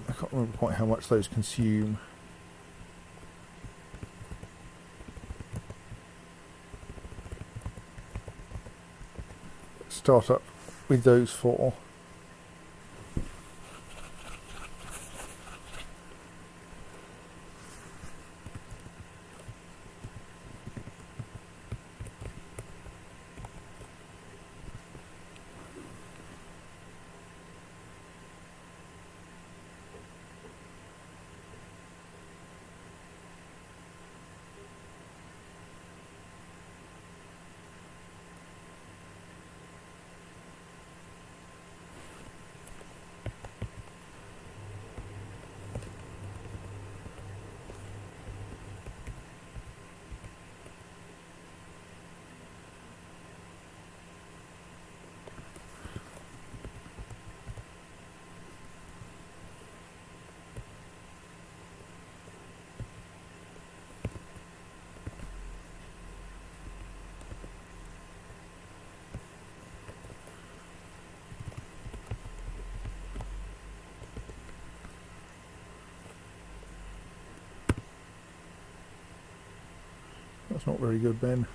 I can't remember quite how much those consume. Start up with those four. That's not very good, Ben.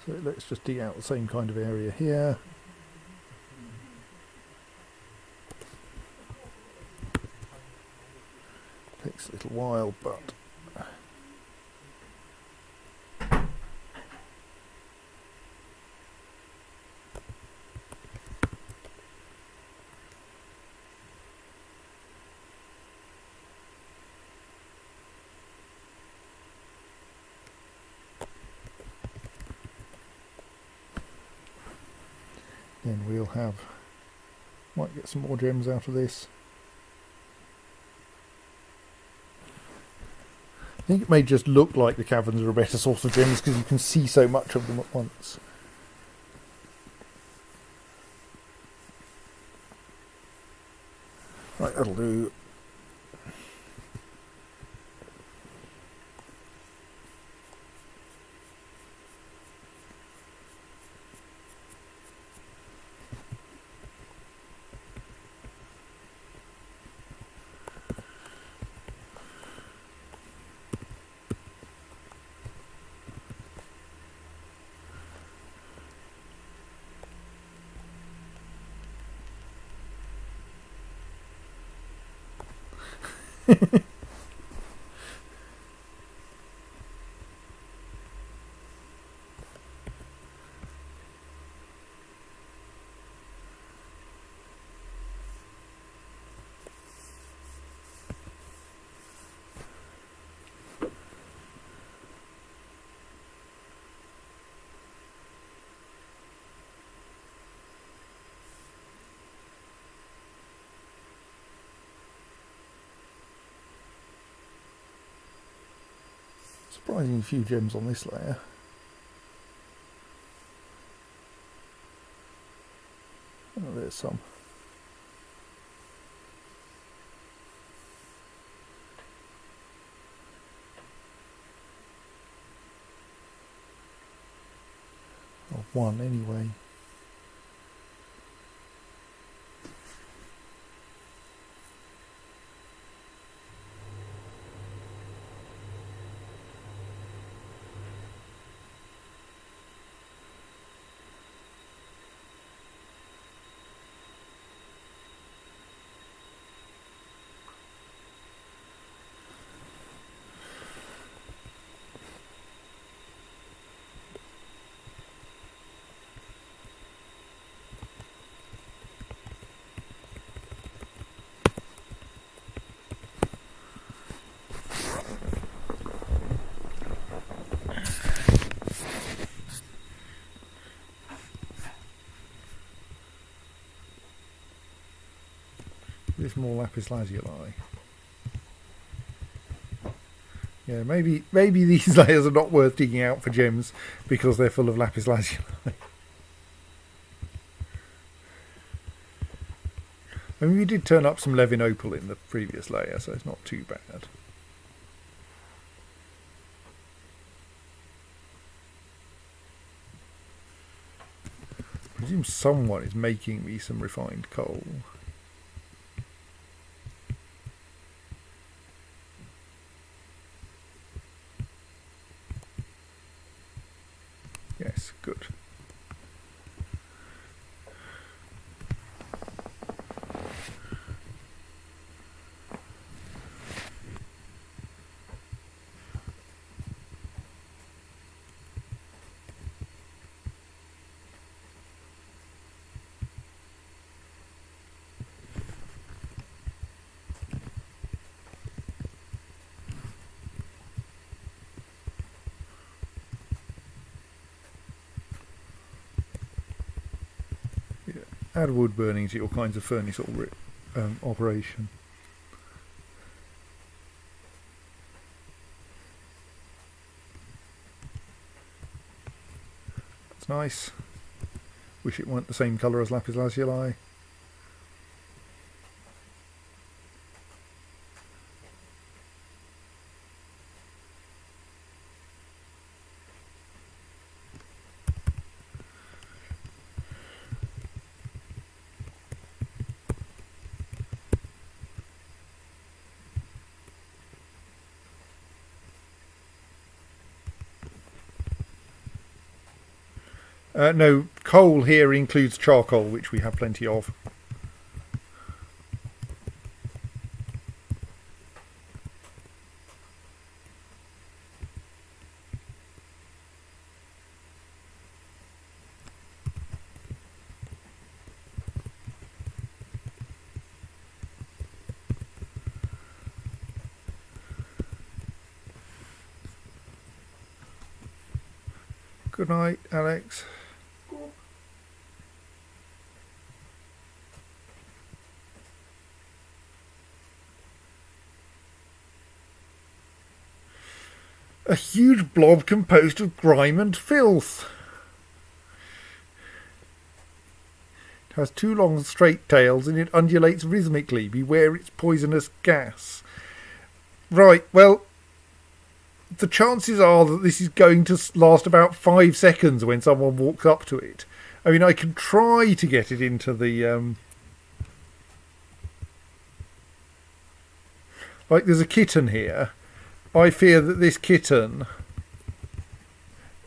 So let's just dig out the same kind of area here. Takes a little while, but Then we'll have, might get some more gems out of this. I think it may just look like the caverns are a better source of gems because you can see so much of them at once. Right, that'll do. Surprisingly few gems on this layer. Oh, there's some. Oh, one anyway. There's more lapis lazuli. Yeah, maybe these layers are not worth digging out for gems because they're full of lapis lazuli. I mean, we did turn up some Levin opal in the previous layer, so it's not too bad. I presume someone is making me some refined coal. Yes, good. Add wood burning to all kinds of furnace operation. It's nice. Wish it weren't the same colour as lapis lazuli. No, coal here includes charcoal, which we have plenty of. Good night, Alex. A huge blob composed of grime and filth. It has 2 long straight tails and it undulates rhythmically. Beware its poisonous gas. Right, well, the chances are that this is going to last about 5 seconds when someone walks up to it. I mean, I can try to get it into the... like, there's a kitten here. I fear that this kitten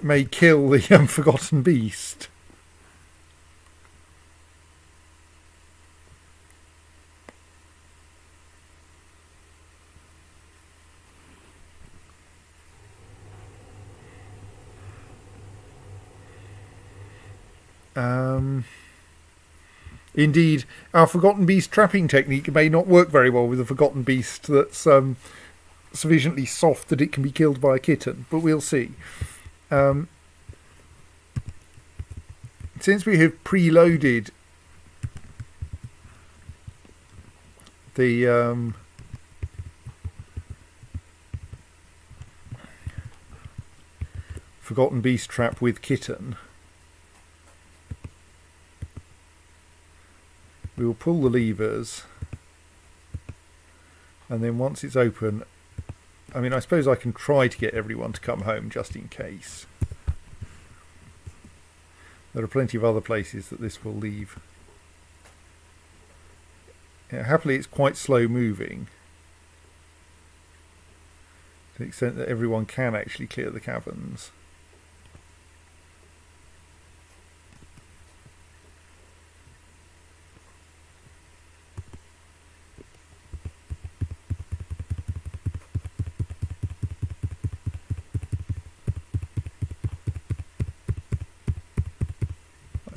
may kill the Forgotten Beast. Indeed, our Forgotten Beast trapping technique may not work very well with a Forgotten Beast that's sufficiently soft that it can be killed by a kitten, but we'll see. Since we have preloaded the Forgotten Beast trap with kitten, we will pull the levers, and then once it's open, I mean, I suppose I can try to get everyone to come home just in case. There are plenty of other places that this will leave. Yeah, happily it's quite slow moving, to the extent that everyone can actually clear the caverns.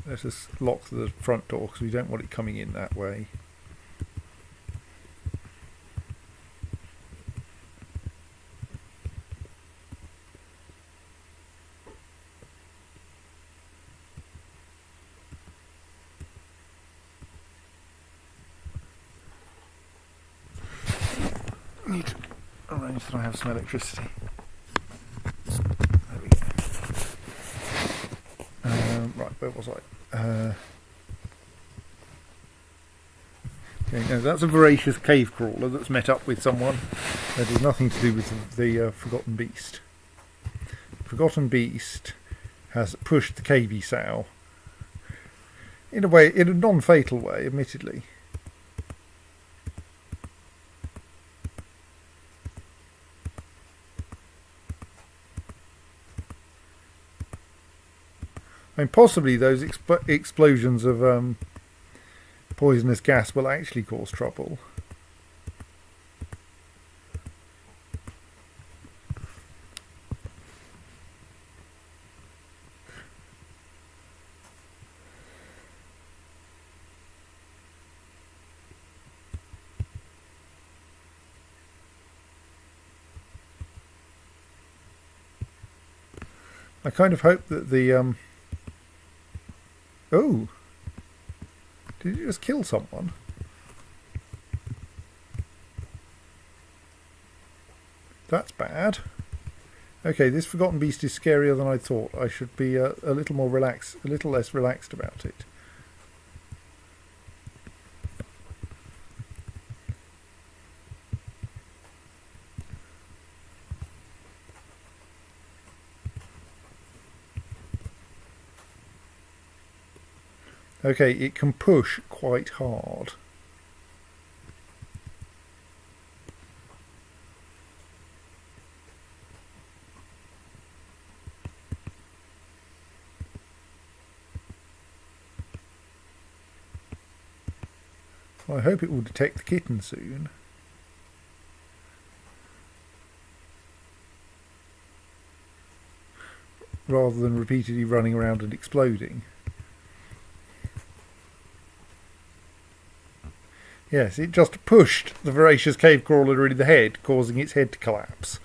Let's just lock the front door because we don't want it coming in that way. Need to arrange that I have some electricity. There we go. Right, where was I? Okay, no, that's a voracious cave crawler that's met up with someone. That has nothing to do with the Forgotten Beast. Forgotten Beast has pushed the cavey sow. In a way, in a non-fatal way, admittedly. I mean, possibly those explosions of poisonous gas will actually cause trouble. I kind of hope that the oh, did you just kill someone? That's bad. Okay, this Forgotten Beast is scarier than I thought. I should be a little more relaxed, a little less relaxed about it. Okay, it can push quite hard. Well, I hope it will detect the kitten soon. Rather than repeatedly running around and exploding. Yes, it just pushed the voracious cave crawler in the head, causing its head to collapse.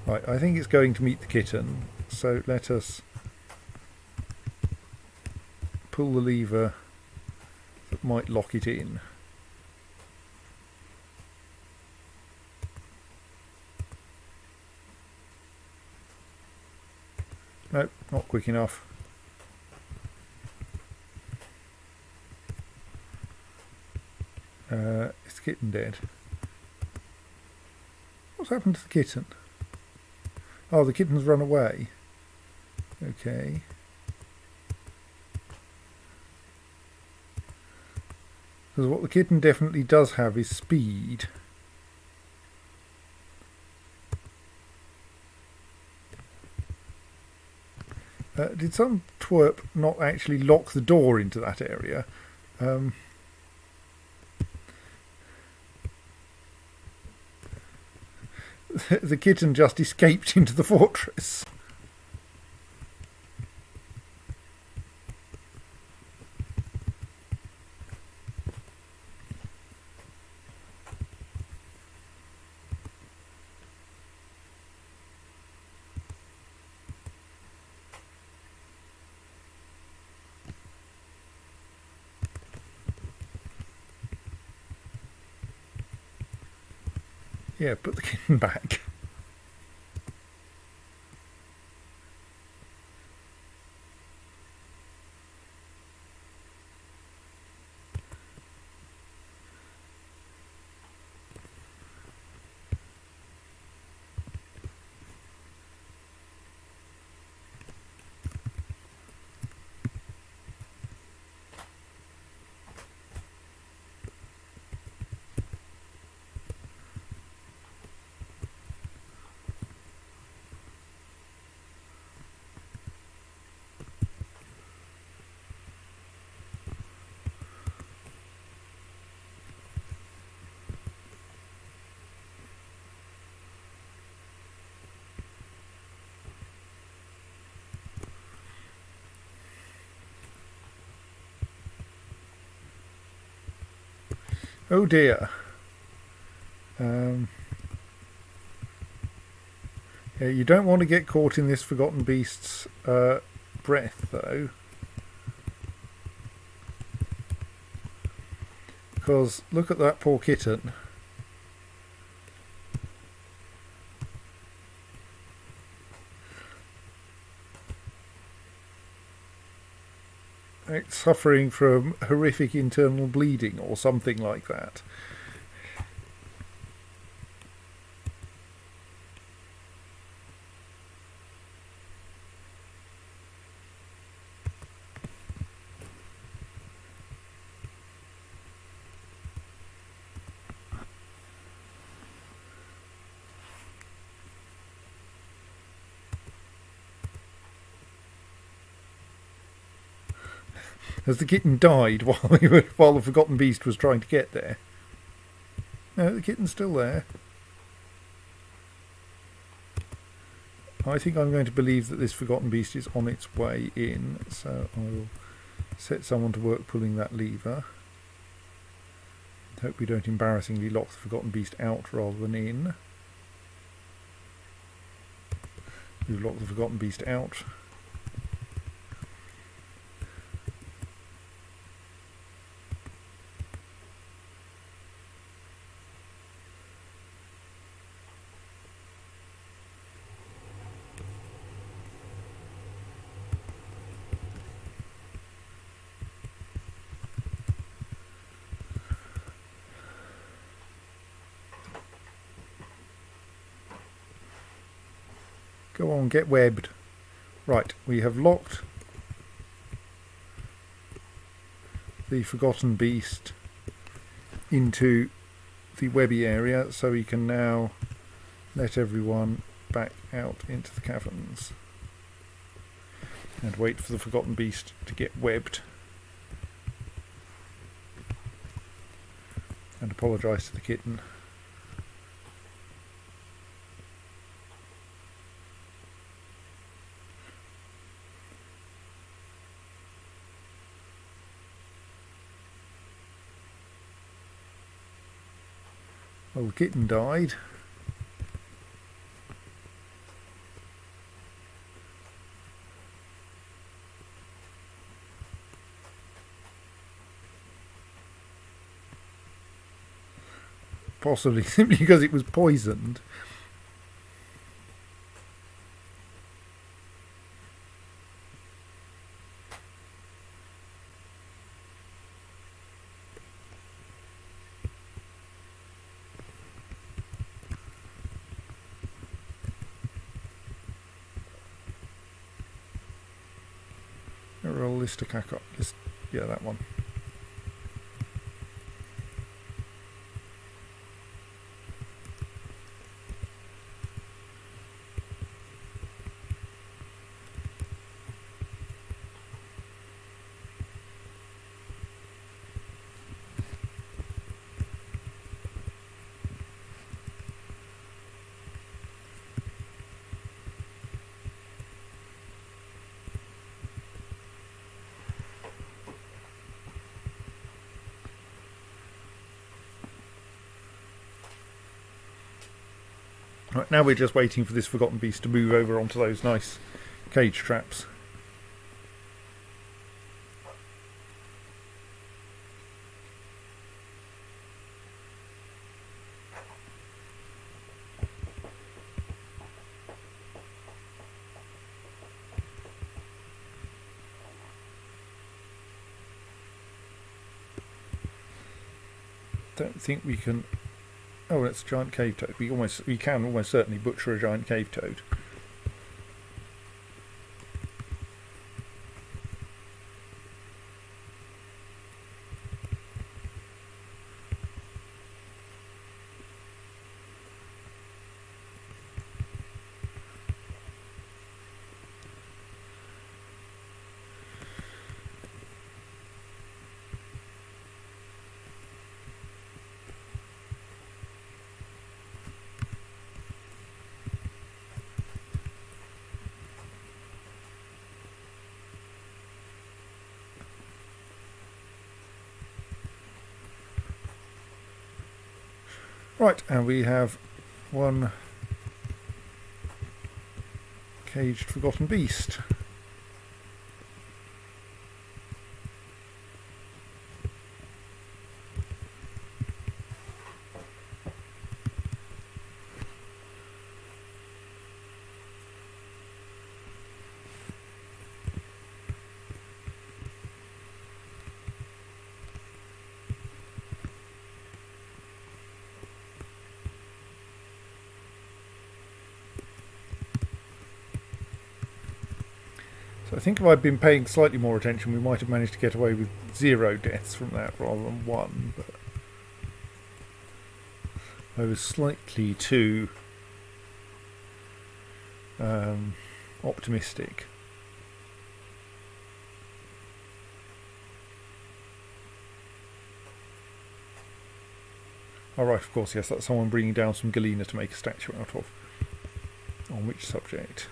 Right, I think it's going to meet the kitten, so let us pull the lever that might lock it in. Nope, not quick enough. Is the kitten dead? What's happened to the kitten? Oh, the kitten's run away. Okay. Because what the kitten definitely does have is speed. Did some twerp not actually lock the door into that area? The kitten just escaped into the fortress. Yeah, put the kitten back. Oh dear. Yeah, you don't want to get caught in this Forgotten Beast's breath, though. Because look at that poor kitten. It's suffering from horrific internal bleeding or something like that. Has the kitten died while the Forgotten Beast was trying to get there? No, the kitten's still there. I think I'm going to believe that this Forgotten Beast is on its way in, so I will set someone to work pulling that lever. Hope we don't embarrassingly lock the Forgotten Beast out rather than in. We've locked the Forgotten Beast out. Go on, get webbed. Right, we have locked the Forgotten Beast into the webby area, so we can now let everyone back out into the caverns and wait for the Forgotten Beast to get webbed. And apologise to the kitten. Well, the kitten died. Possibly simply because it was poisoned. this to cack up. Yeah, that one. Right, now we're just waiting for this Forgotten Beast to move over onto those nice cage traps. Don't think we can. Oh, it's a giant cave toad. We can almost certainly butcher a giant cave toad. Right, and we have one caged Forgotten Beast. So I think if I'd been paying slightly more attention, we might have managed to get away with 0 deaths from that rather than 1. But I was slightly too optimistic. Oh right, of course, yes, that's someone bringing down some galena to make a statue out of. On which subject?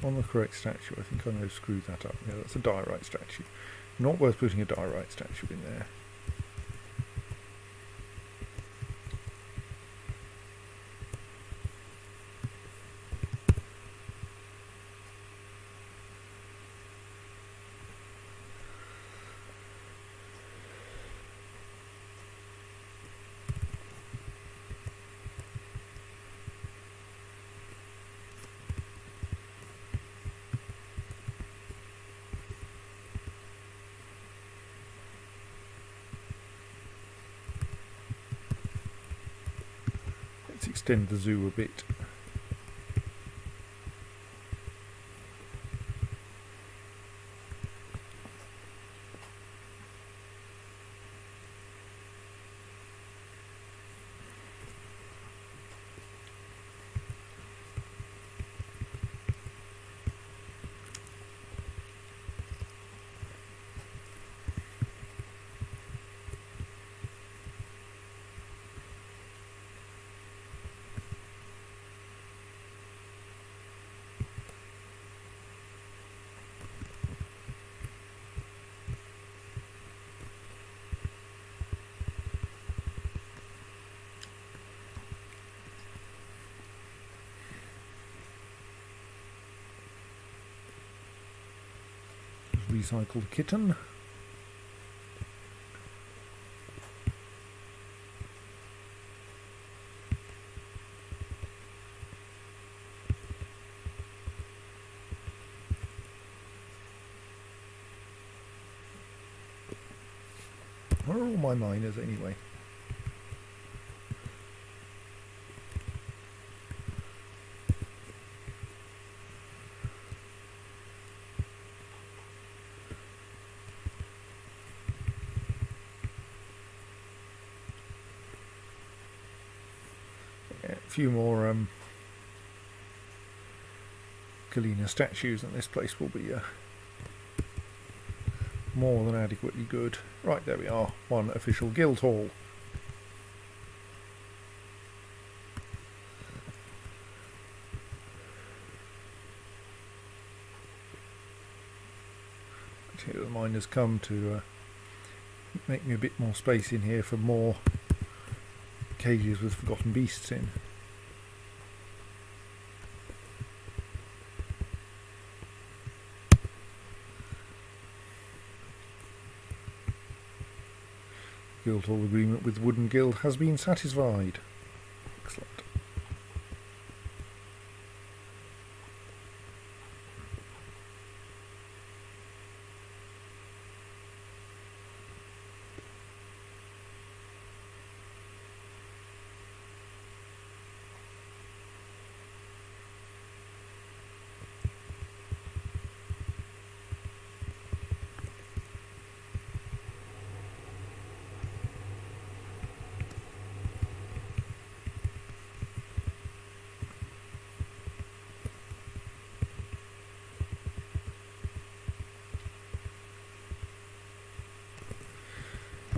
On the correct statue, I think I know screwed that up. Yeah, that's a diorite statue. Not worth putting a diorite statue in there. Let's extend the zoo a bit. Recycle the kitten. Where are all my miners anyway? Yeah, a few more Galena statues and this place will be more than adequately good. Right, there we are. One official guild hall. Here the miners come to make me a bit more space in here for more cages with forgotten beasts in. Guildhall agreement with Wooden Guild has been satisfied. Excellent.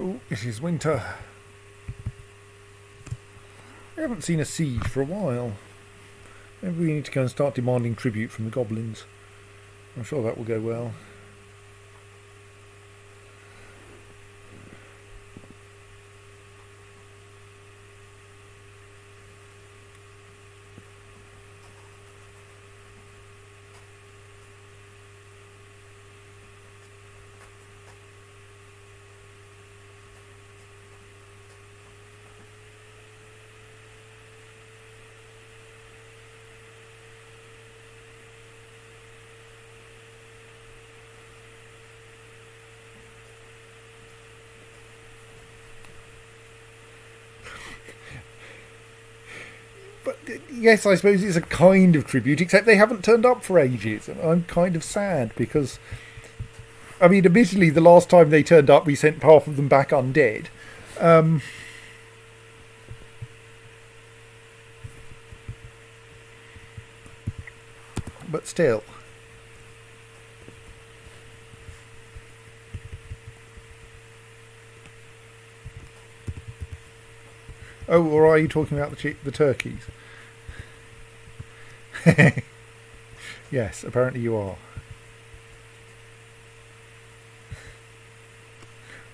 Oh, it is winter. I haven't seen a siege for a while. Maybe we need to go and start demanding tribute from the goblins. I'm sure that will go well. But yes, I suppose it's a kind of tribute, except they haven't turned up for ages. And I'm kind of sad because, I mean, admittedly, the last time they turned up, we sent half of them back undead. But still. Oh, or are you talking about the turkeys? Yes, apparently you are.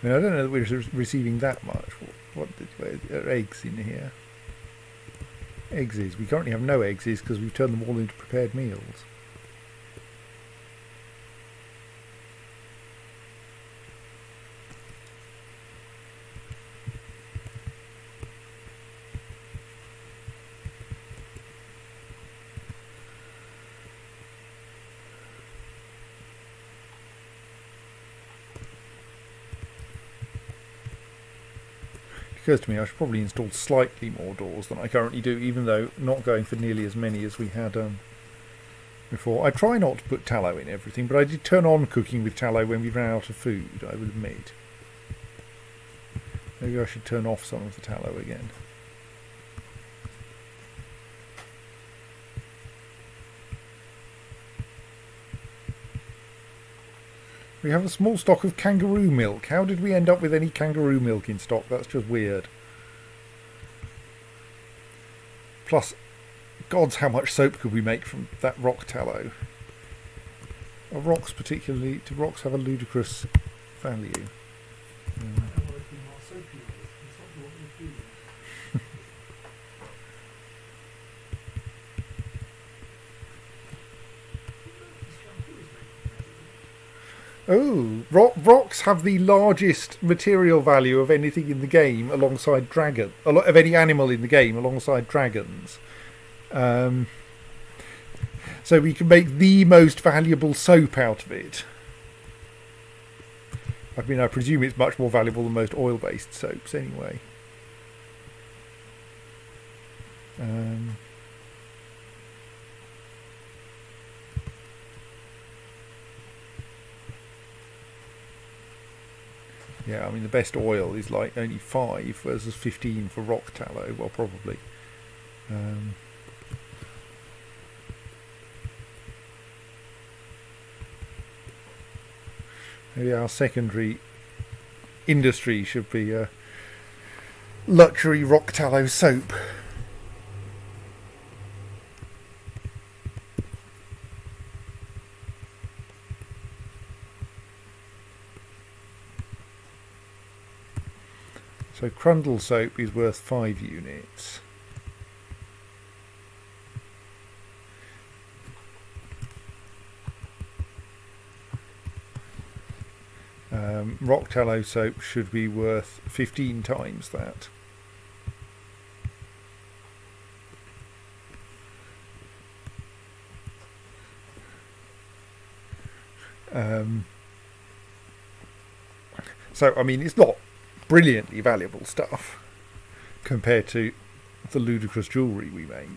I mean, I don't know that we're receiving that much. What are eggs in here? Eggs is. We currently have no eggs because we've turned them all into prepared meals. Occurs to me I should probably install slightly more doors than I currently do, even though not going for nearly as many as we had before. I try not to put tallow in everything, but I did turn on cooking with tallow when we ran out of food, I would admit. Maybe I should turn off some of the tallow again. We have a small stock of kangaroo milk. How did we end up with any kangaroo milk in stock? That's just weird. Plus, gods, how much soap could we make from that rock tallow? Do rocks have a ludicrous value? Oh, rocks have the largest material value of anything in the game alongside of any animal in the game alongside dragons. So we can make the most valuable soap out of it. I mean, I presume it's much more valuable than most oil-based soaps anyway. Yeah, I mean, the best oil is like only 5 versus 15 for rock tallow. Well, probably. Maybe our secondary industry should be a luxury rock tallow soap. So Crundle soap is worth 5 units. Rock tallow soap should be worth 15 times that. So, I mean, it's not brilliantly valuable stuff compared to the ludicrous jewellery we make.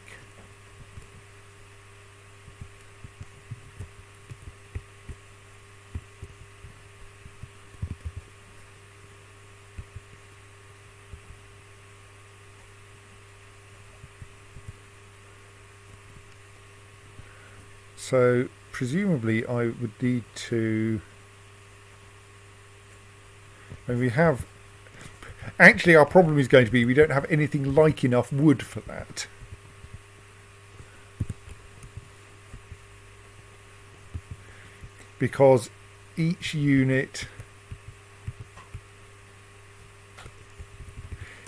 So presumably I would need to, and we have, actually our problem is going to be we don't have anything like enough wood for that. Because each unit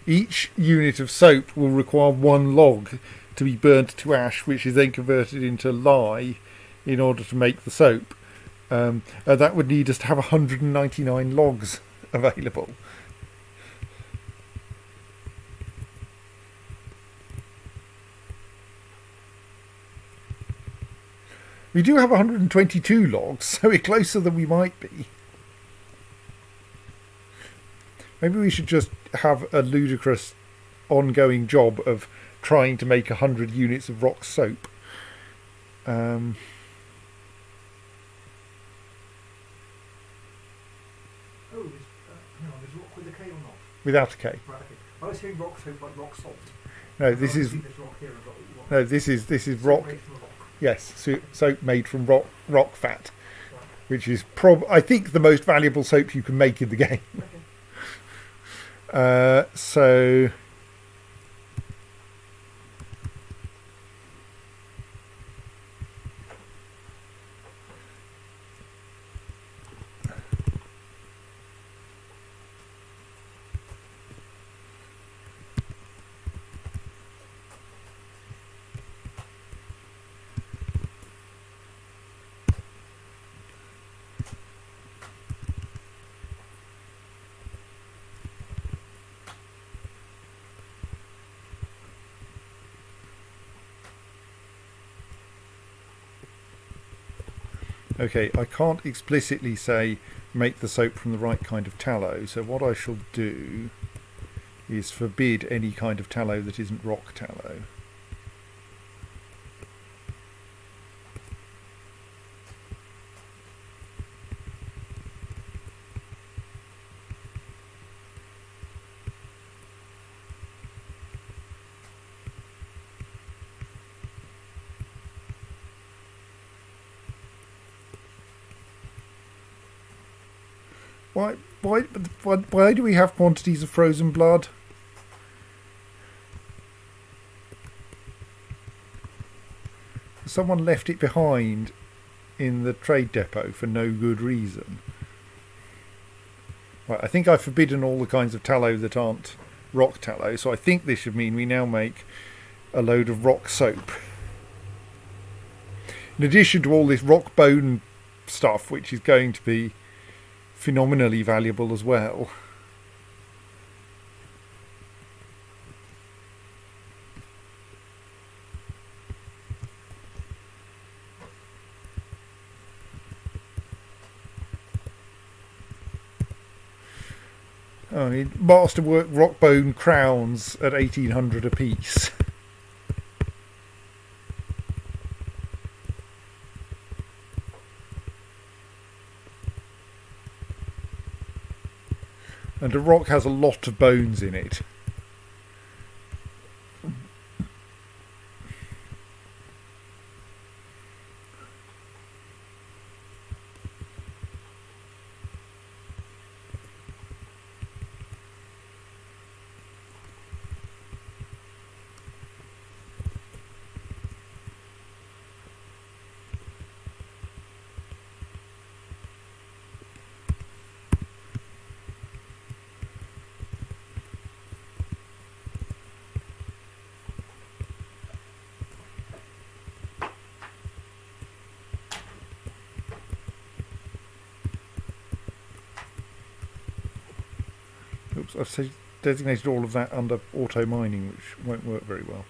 of soap will require 1 log to be burnt to ash, which is then converted into lye in order to make the soap. That would need us to have 199 logs available. We do have 122 logs, so we're closer than we might be. Maybe we should just have a ludicrous ongoing job of trying to make 100 units of rock soap. Is rock with a K or not? Without a K. Right, okay. I was hearing rock soap like rock salt. No, this is Rock here and rock. no, this is rock. Made from rock. Yes, soap made from rock fat, which is I think the most valuable soap you can make in the game. Okay. So. Okay, I can't explicitly say make the soap from the right kind of tallow, so what I shall do is forbid any kind of tallow that isn't rock tallow. Why do we have quantities of frozen blood? Someone left it behind in the trade depot for no good reason. Right, I think I've forbidden all the kinds of tallow that aren't rock tallow, so I think this should mean we now make a load of rock soap. In addition to all this rock bone stuff, which is going to be phenomenally valuable as well. I mean, masterwork rock bone crowns at 1800 apiece. And a rock has a lot of bones in it. Oops, I've designated all of that under auto mining, which won't work very well.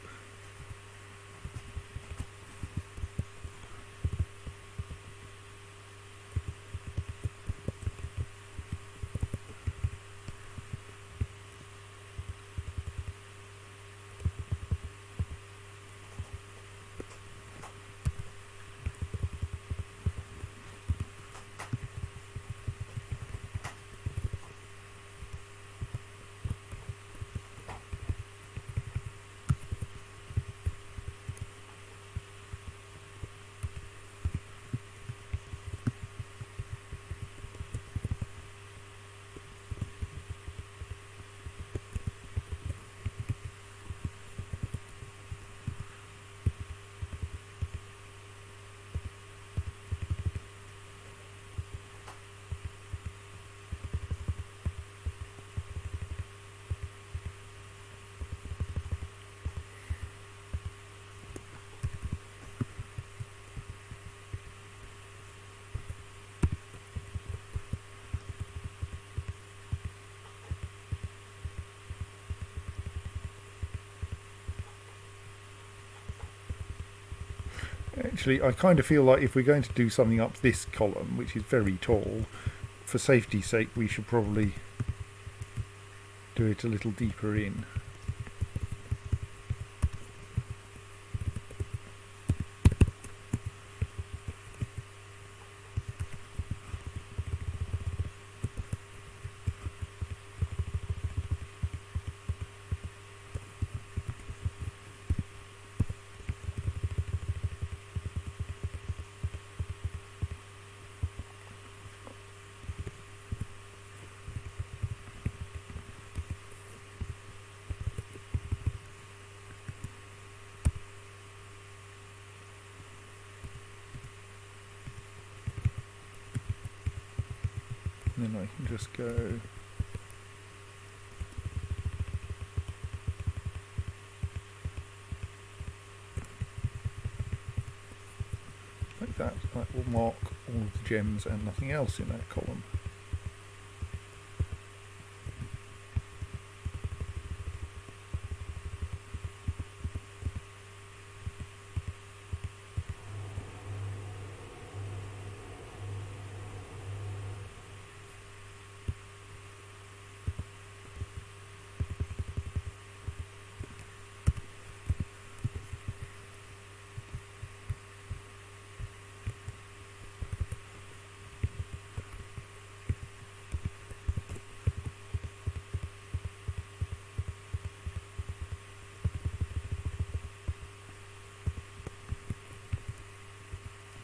Actually, I kind of feel like if we're going to do something up this column, which is very tall, for safety's sake, we should probably do it a little deeper in. And then I can just go like that. That will mark all of the gems and nothing else in that column.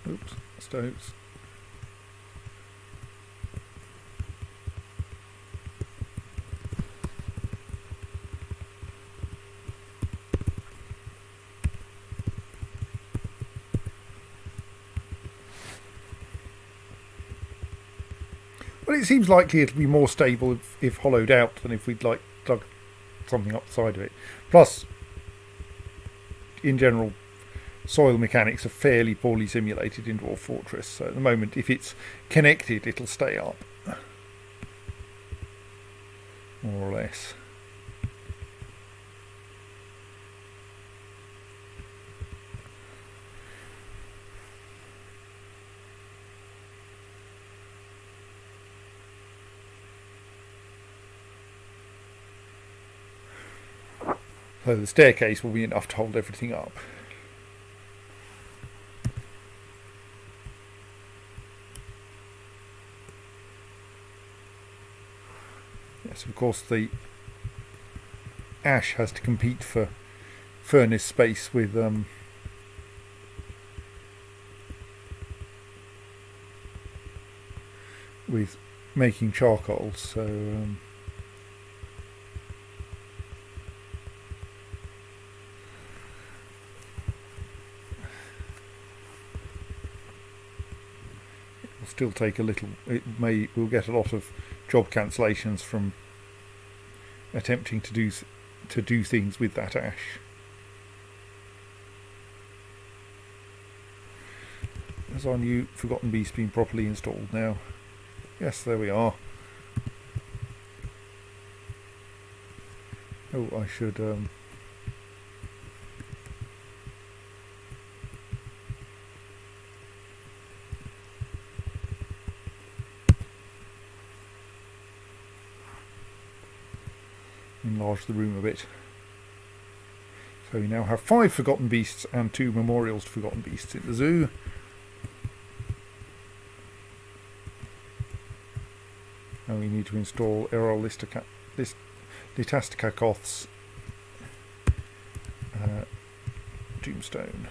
Oops, stones. Well, it seems likely it'll be more stable if hollowed out than if we'd like dug something up the side of it. Plus, in general, soil mechanics are fairly poorly simulated in Dwarf Fortress, so at the moment, if it's connected, it'll stay up, more or less. So the staircase will be enough to hold everything up. Yes, of course the ash has to compete for furnace space with making charcoal, so it'll still take a little. We'll get a lot of job cancellations from attempting to do things with that ash. Has our new Forgotten Beast been properly installed now? Yes, there we are. Oh, I should enlarge the room a bit. So we now have 5 Forgotten Beasts and 2 memorials to Forgotten Beasts in the zoo. And we need to install Errol Litastakoth's tombstone.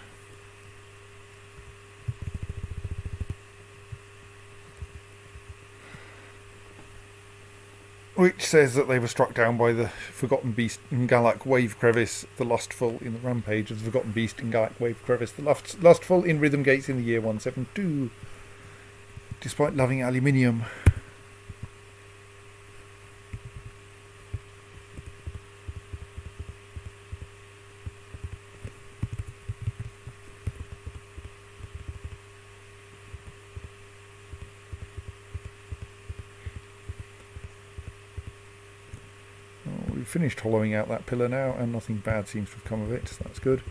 Which says that they were struck down by the Forgotten Beast in Galak Wave Crevice, the Lustful in the Rampage of the Forgotten Beast in Galak Wave Crevice, the Lustful in Rhythmgates in the year 172. Despite loving aluminium. We've finished hollowing out that pillar now, and nothing bad seems to have come of it, so that's good.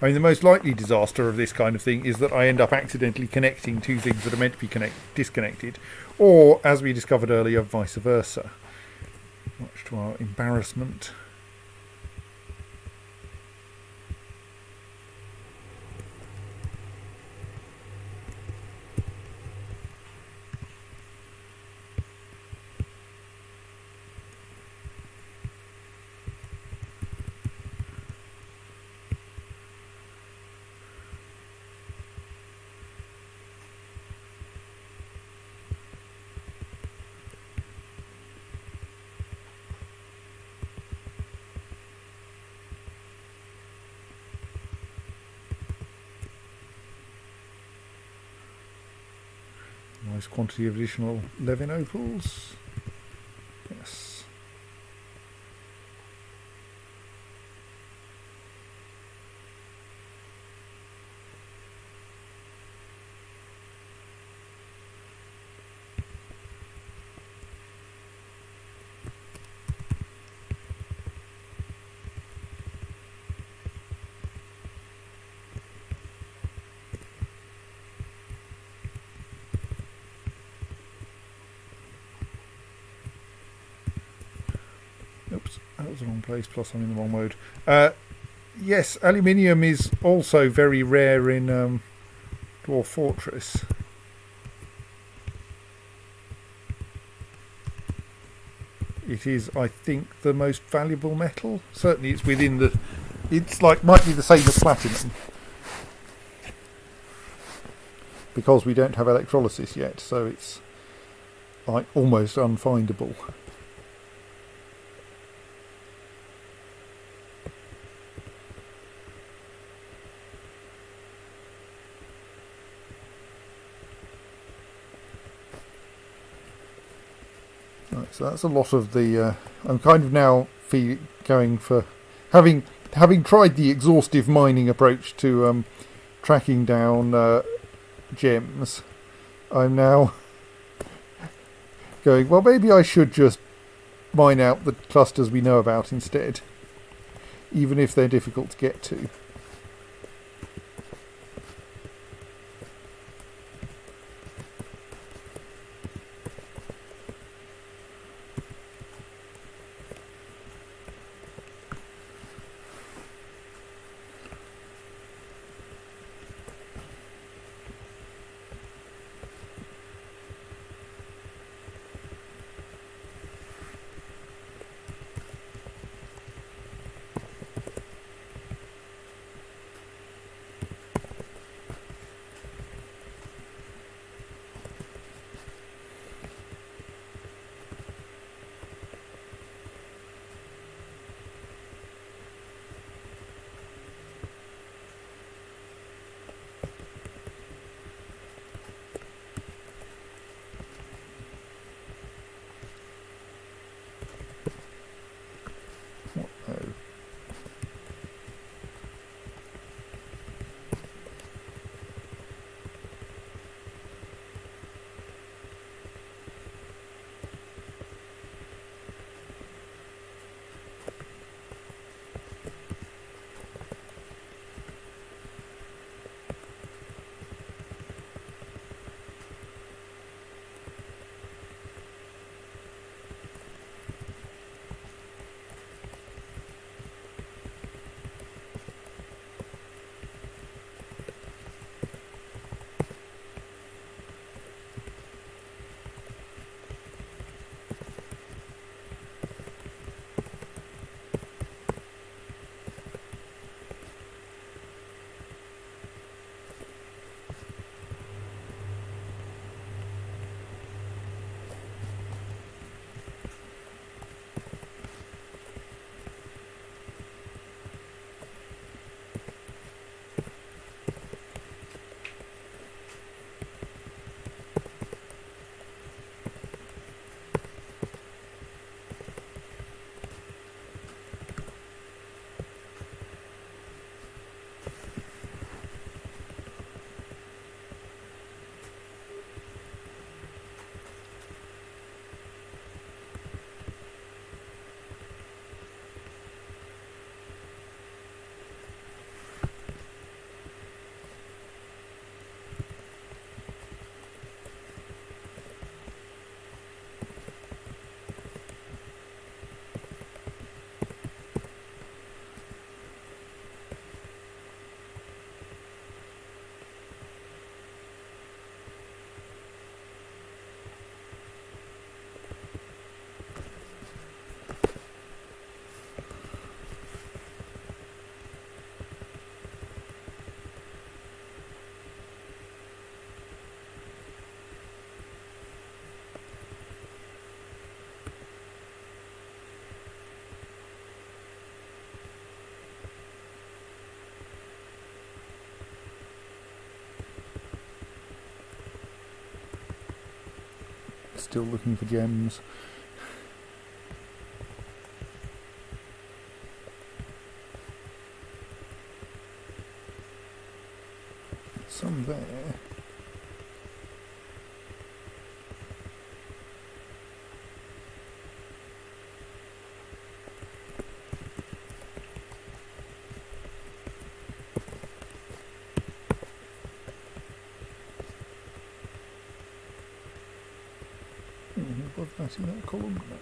I mean, the most likely disaster of this kind of thing is that I end up accidentally connecting two things that are meant to be disconnected, or, as we discovered earlier, vice versa, much to our embarrassment. Nice quantity of additional Levin opals. Yes. Oops, that was the wrong place, plus I'm in the wrong mode. Yes, aluminium is also very rare in Dwarf Fortress. It is, I think, the most valuable metal. Certainly it's within the... It's like, might be the same as platinum. Because we don't have electrolysis yet, so it's like almost unfindable. Right, so that's a lot of the... I'm kind of now going for... Having tried the exhaustive mining approach to tracking down gems, I'm now going, well, maybe I should just mine out the clusters we know about instead, even if they're difficult to get to. still looking for gems. Some there. Above that in that column? No.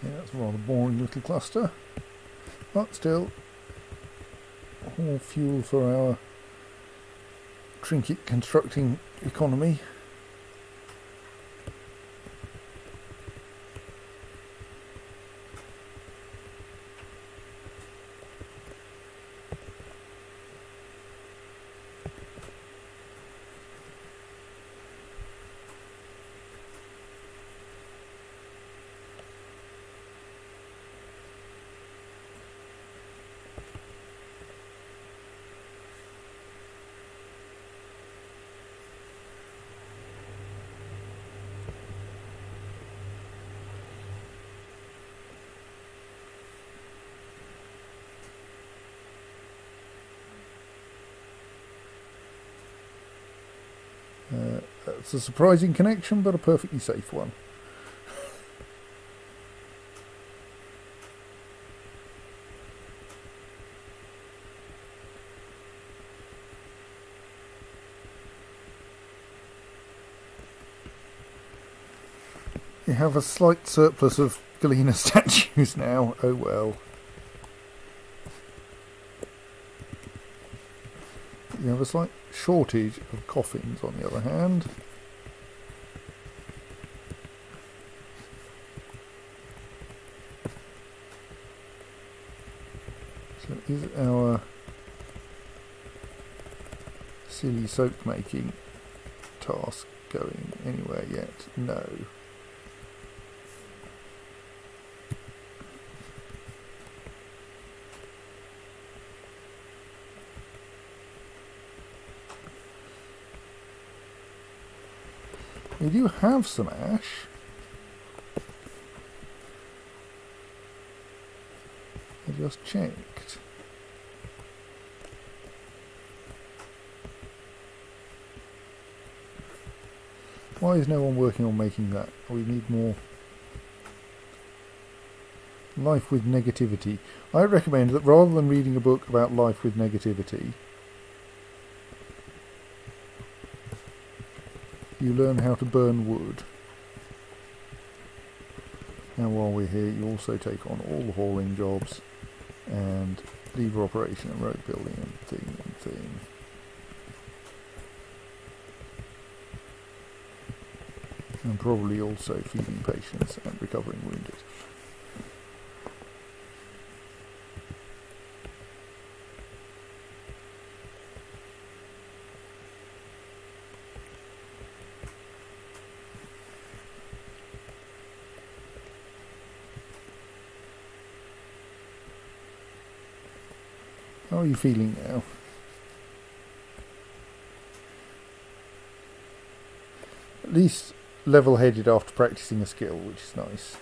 Yeah, that's a rather boring little cluster, but still all fuel for our trinket constructing economy. It's a surprising connection, but a perfectly safe one. You have a slight surplus of Galena statues now. Oh well. You have a slight shortage of coffins on the other hand. So is our silly soap making task going anywhere yet? No. We do have some ash. I just checked. Why is no one working on making that? We need more life with negativity. I recommend that rather than reading a book about life with negativity, you learn how to burn wood. And while we're here, you also take on all the hauling jobs and lever operation and road building and thing. And probably also feeding patients and recovering wounded. How are you feeling now? at least level-headed after practicing a skill, which is nice.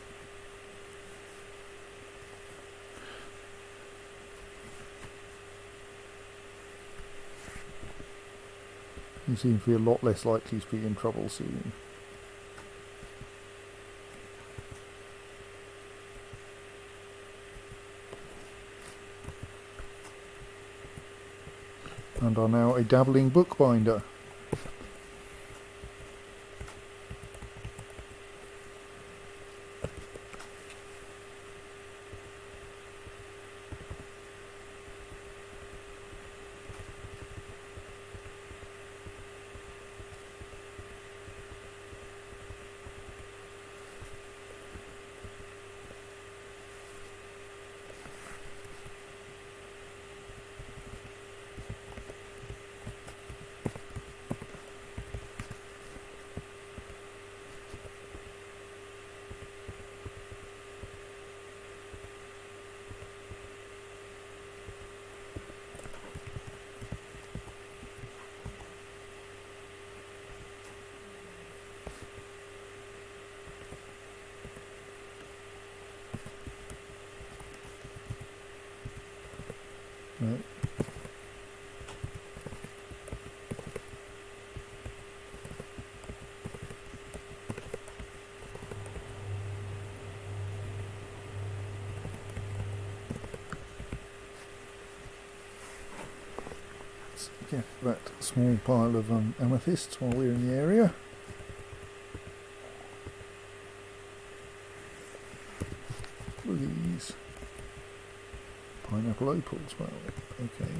You seem to be a lot less likely to be in trouble soon. And are now a dabbling bookbinder. Right. Let's get that small pile of amethysts while we're in the area. Look at these. Pineapple opals, well, okay.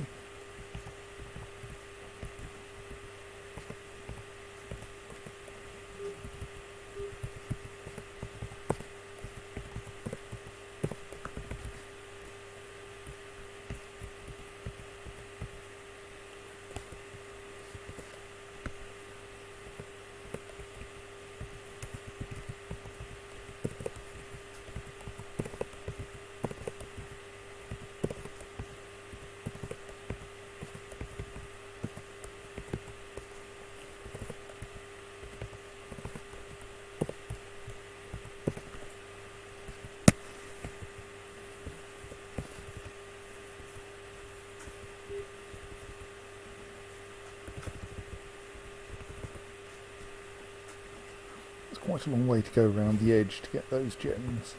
Quite a long way to go around the edge to get those gems.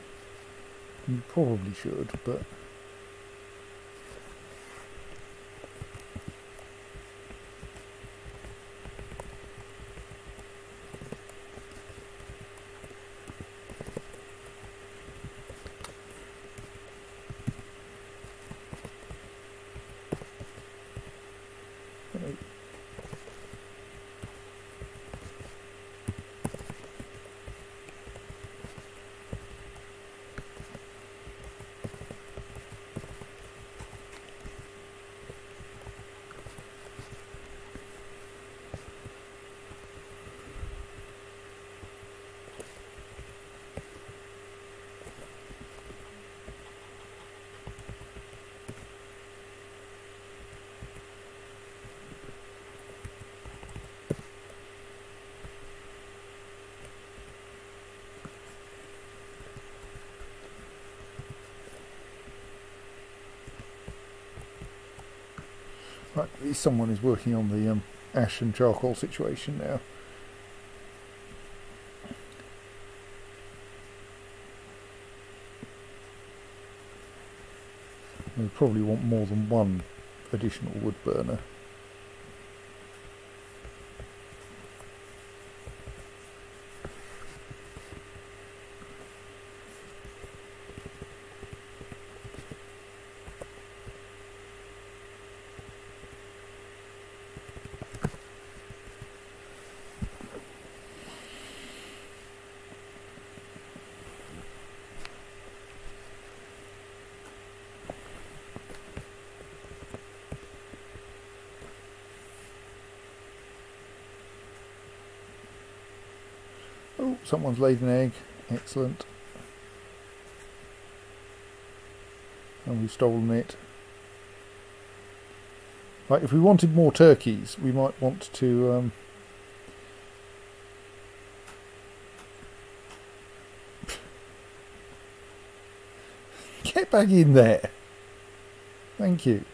You probably should, but right, at least someone is working on the ash and charcoal situation now. We probably want more than one additional wood burner. Oh, someone's laid an egg. Excellent. And we've stolen it. Right, if we wanted more turkeys, we might want to Get back in there. Thank you.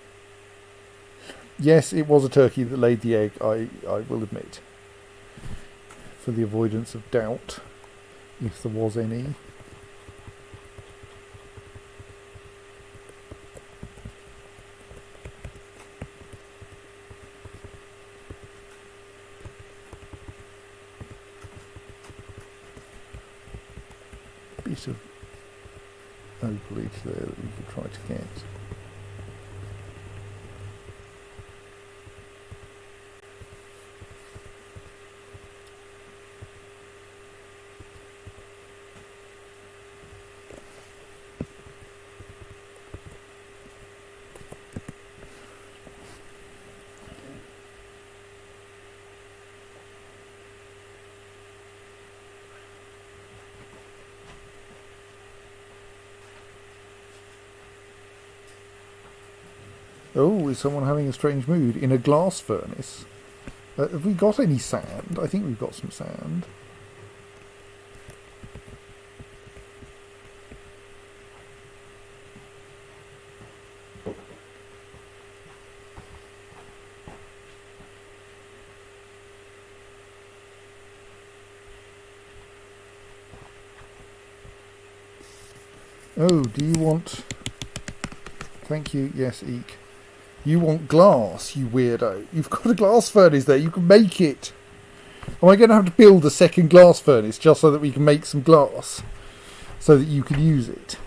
Yes, it was a turkey that laid the egg, I will admit. For the avoidance of doubt, if there was any. Bit of opalage there that we could try to get. Oh, is someone having a strange mood in a glass furnace? Have we got any sand? I think we've got some sand. Oh, do you want... Thank you, yes, Eek. You want glass, you weirdo. You've got a glass furnace there, you can make it. Am I going to have to build a second glass furnace just so that we can make some glass? So that you can use it?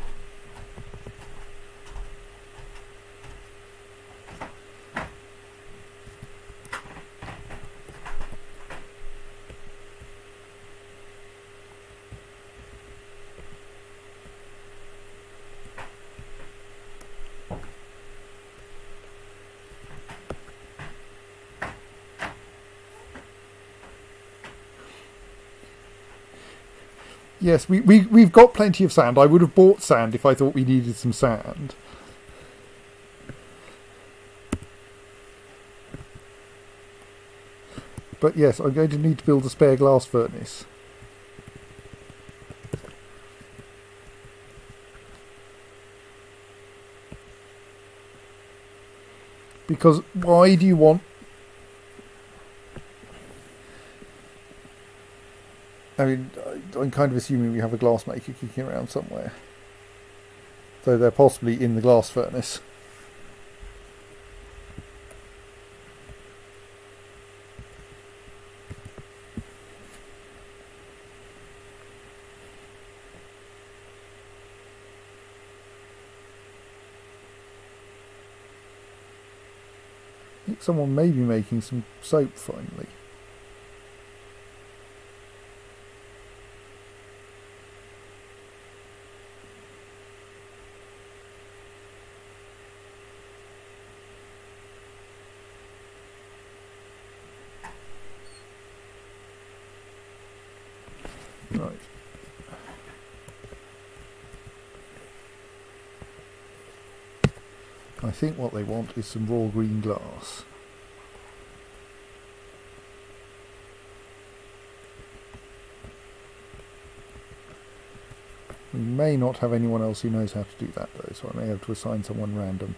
Yes, we've got plenty of sand. I would have bought sand if I thought we needed some sand. But yes, I'm going to need to build a spare glass furnace. Because why do you want... I mean, I'm kind of assuming we have a glass maker kicking around somewhere. So they're possibly in the glass furnace. I think someone may be making some soap finally. Right. I think what they want is some raw green glass. We may not have anyone else who knows how to do that though, so I may have to assign someone random.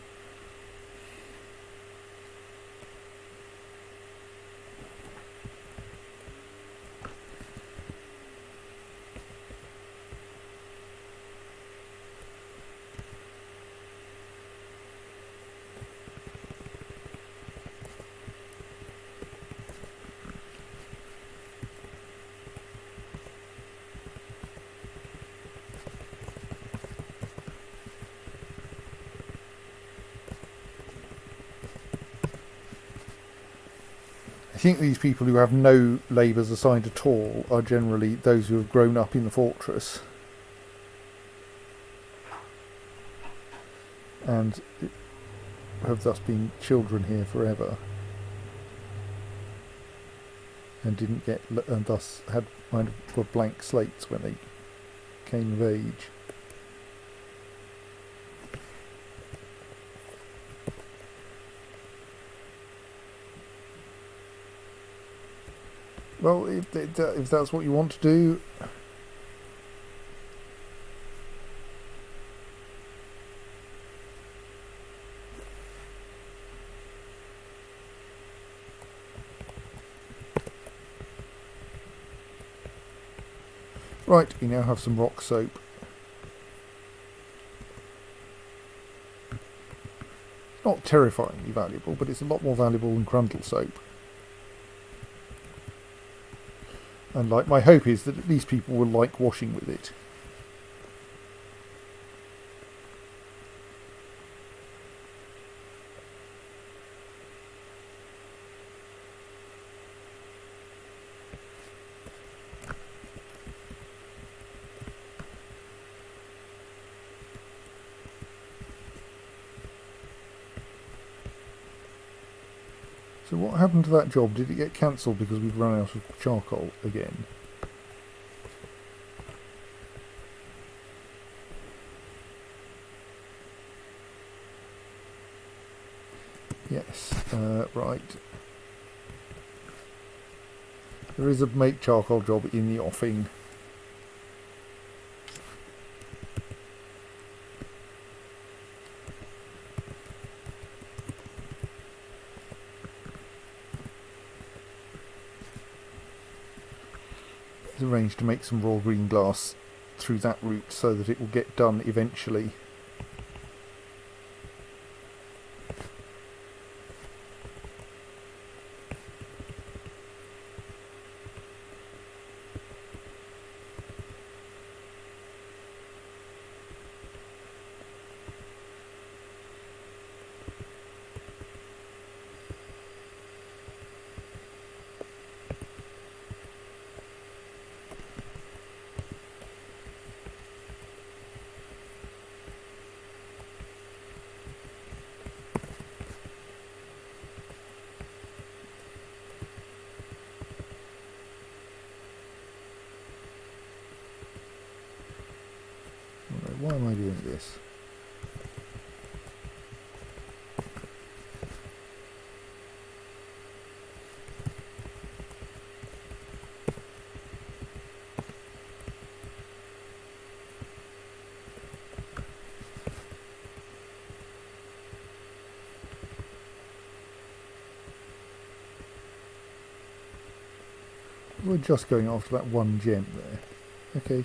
I think these people who have no labours assigned at all are generally those who have grown up in the fortress and have thus been children here forever and didn't get, and thus had kind of were blank slates when they came of age. Well, if that's what you want to do, Right, we now have some rock soap. Not terrifyingly valuable, but it's a lot more valuable than Grundle soap. And like, my hope is that at least people will like washing with it. So what happened to that job? Did it get cancelled because we've run out of charcoal again? Yes, right. There is a make charcoal job in the offing. It's arranged to make some raw green glass through that route so that it will get done eventually. Why am I doing this? We're just going after that one gem there. Okay.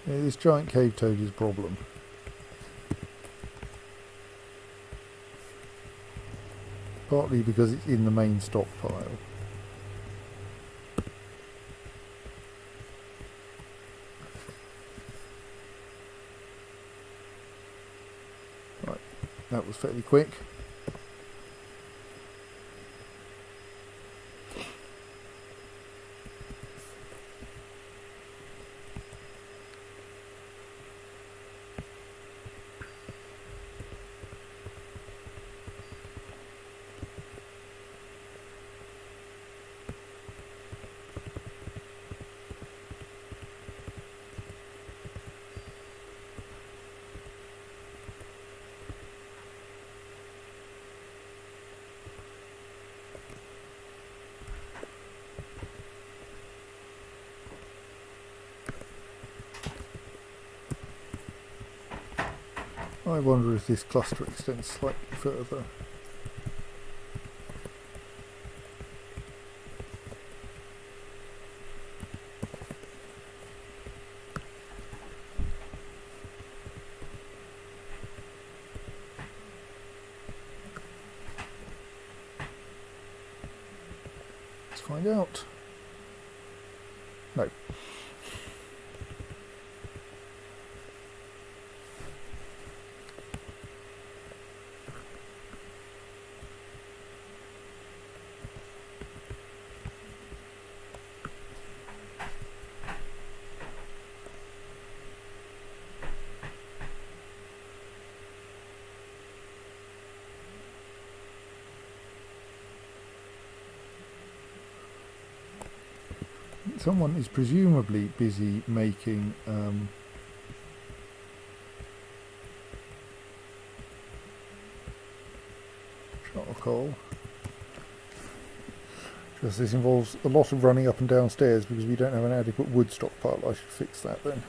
Yeah, this giant cave toad is a problem. Partly because it's in the main stockpile. Right, that was fairly quick. I wonder if this cluster extends slightly further. Let's find out. No. someone is presumably busy making charcoal. Because this involves a lot of running up and down stairs because we don't have an adequate wood stockpile. I should fix that then.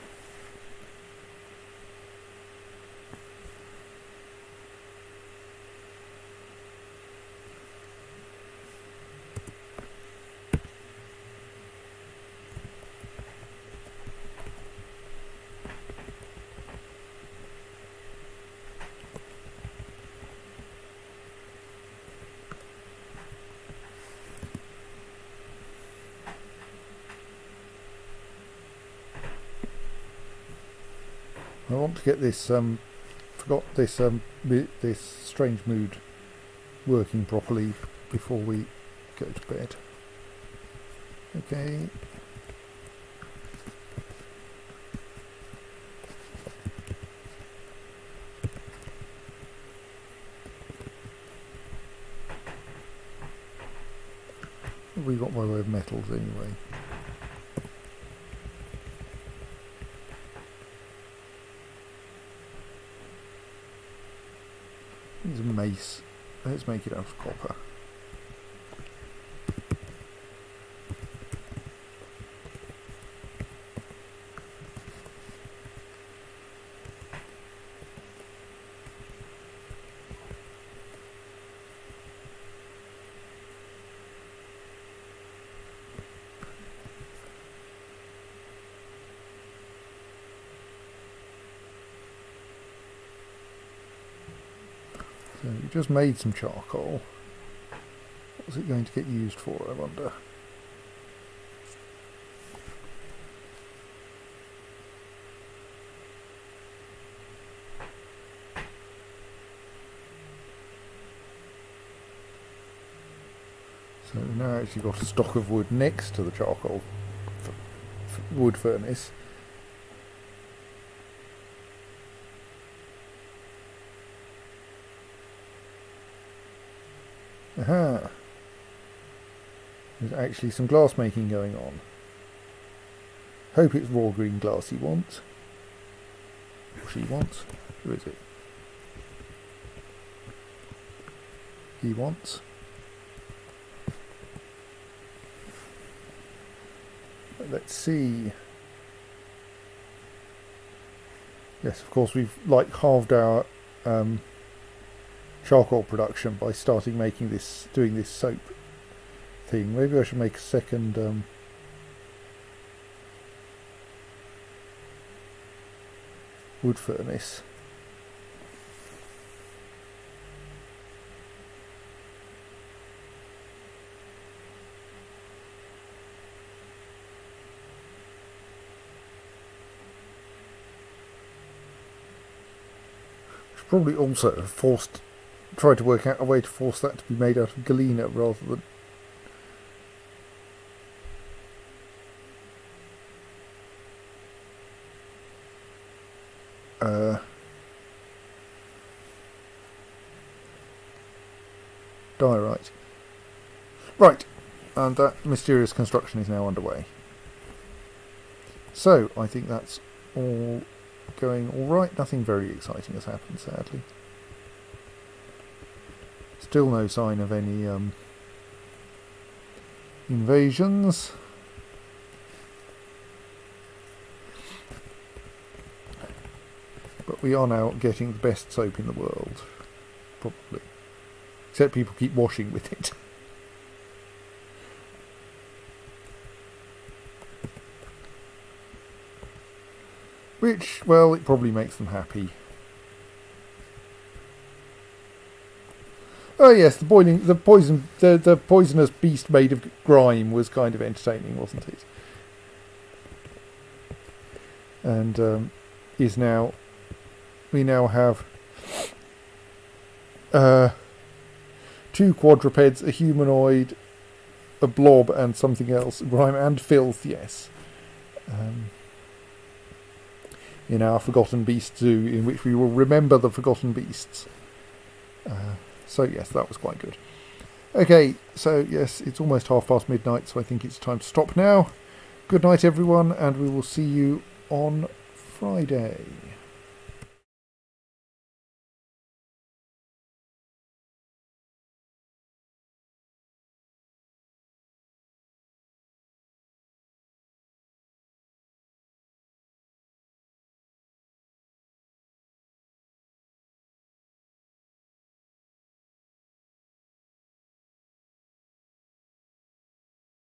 I want to get this this strange mood working properly before we go to bed. Okay. What have we got by way of metals anyway? There's a mace. Let's make it out of copper. So we just made some charcoal. What was it going to get used for, I wonder? So we've now actually got a stock of wood next to the charcoal wood furnace. Aha! There's actually some glass making going on. Hope it's raw green glass he wants. Or she wants. Who is it? He wants. Let's see. Yes, of course we've halved our charcoal production by starting doing this soap thing. Maybe I should make a second wood furnace. Should probably also have try to work out a way to force that to be made out of galena rather than diorite. Right, and that mysterious construction is now underway. So I think that's all going all right. Nothing very exciting has happened, sadly. Still no sign of any invasions. But we are now getting the best soap in the world, probably. Except people keep washing with it. Which, well, it probably makes them happy. Oh yes, the poisonous beast made of grime was kind of entertaining, wasn't it? And we now have 2 quadrupeds, a humanoid, a blob, and something else. Grime and filth, yes. In our Forgotten Beast Zoo, in which we will remember the Forgotten Beasts. So yes, that was quite good. Okay, so yes, it's almost midnight, so I think it's time to stop now. Good night, everyone, and we will see you on Friday.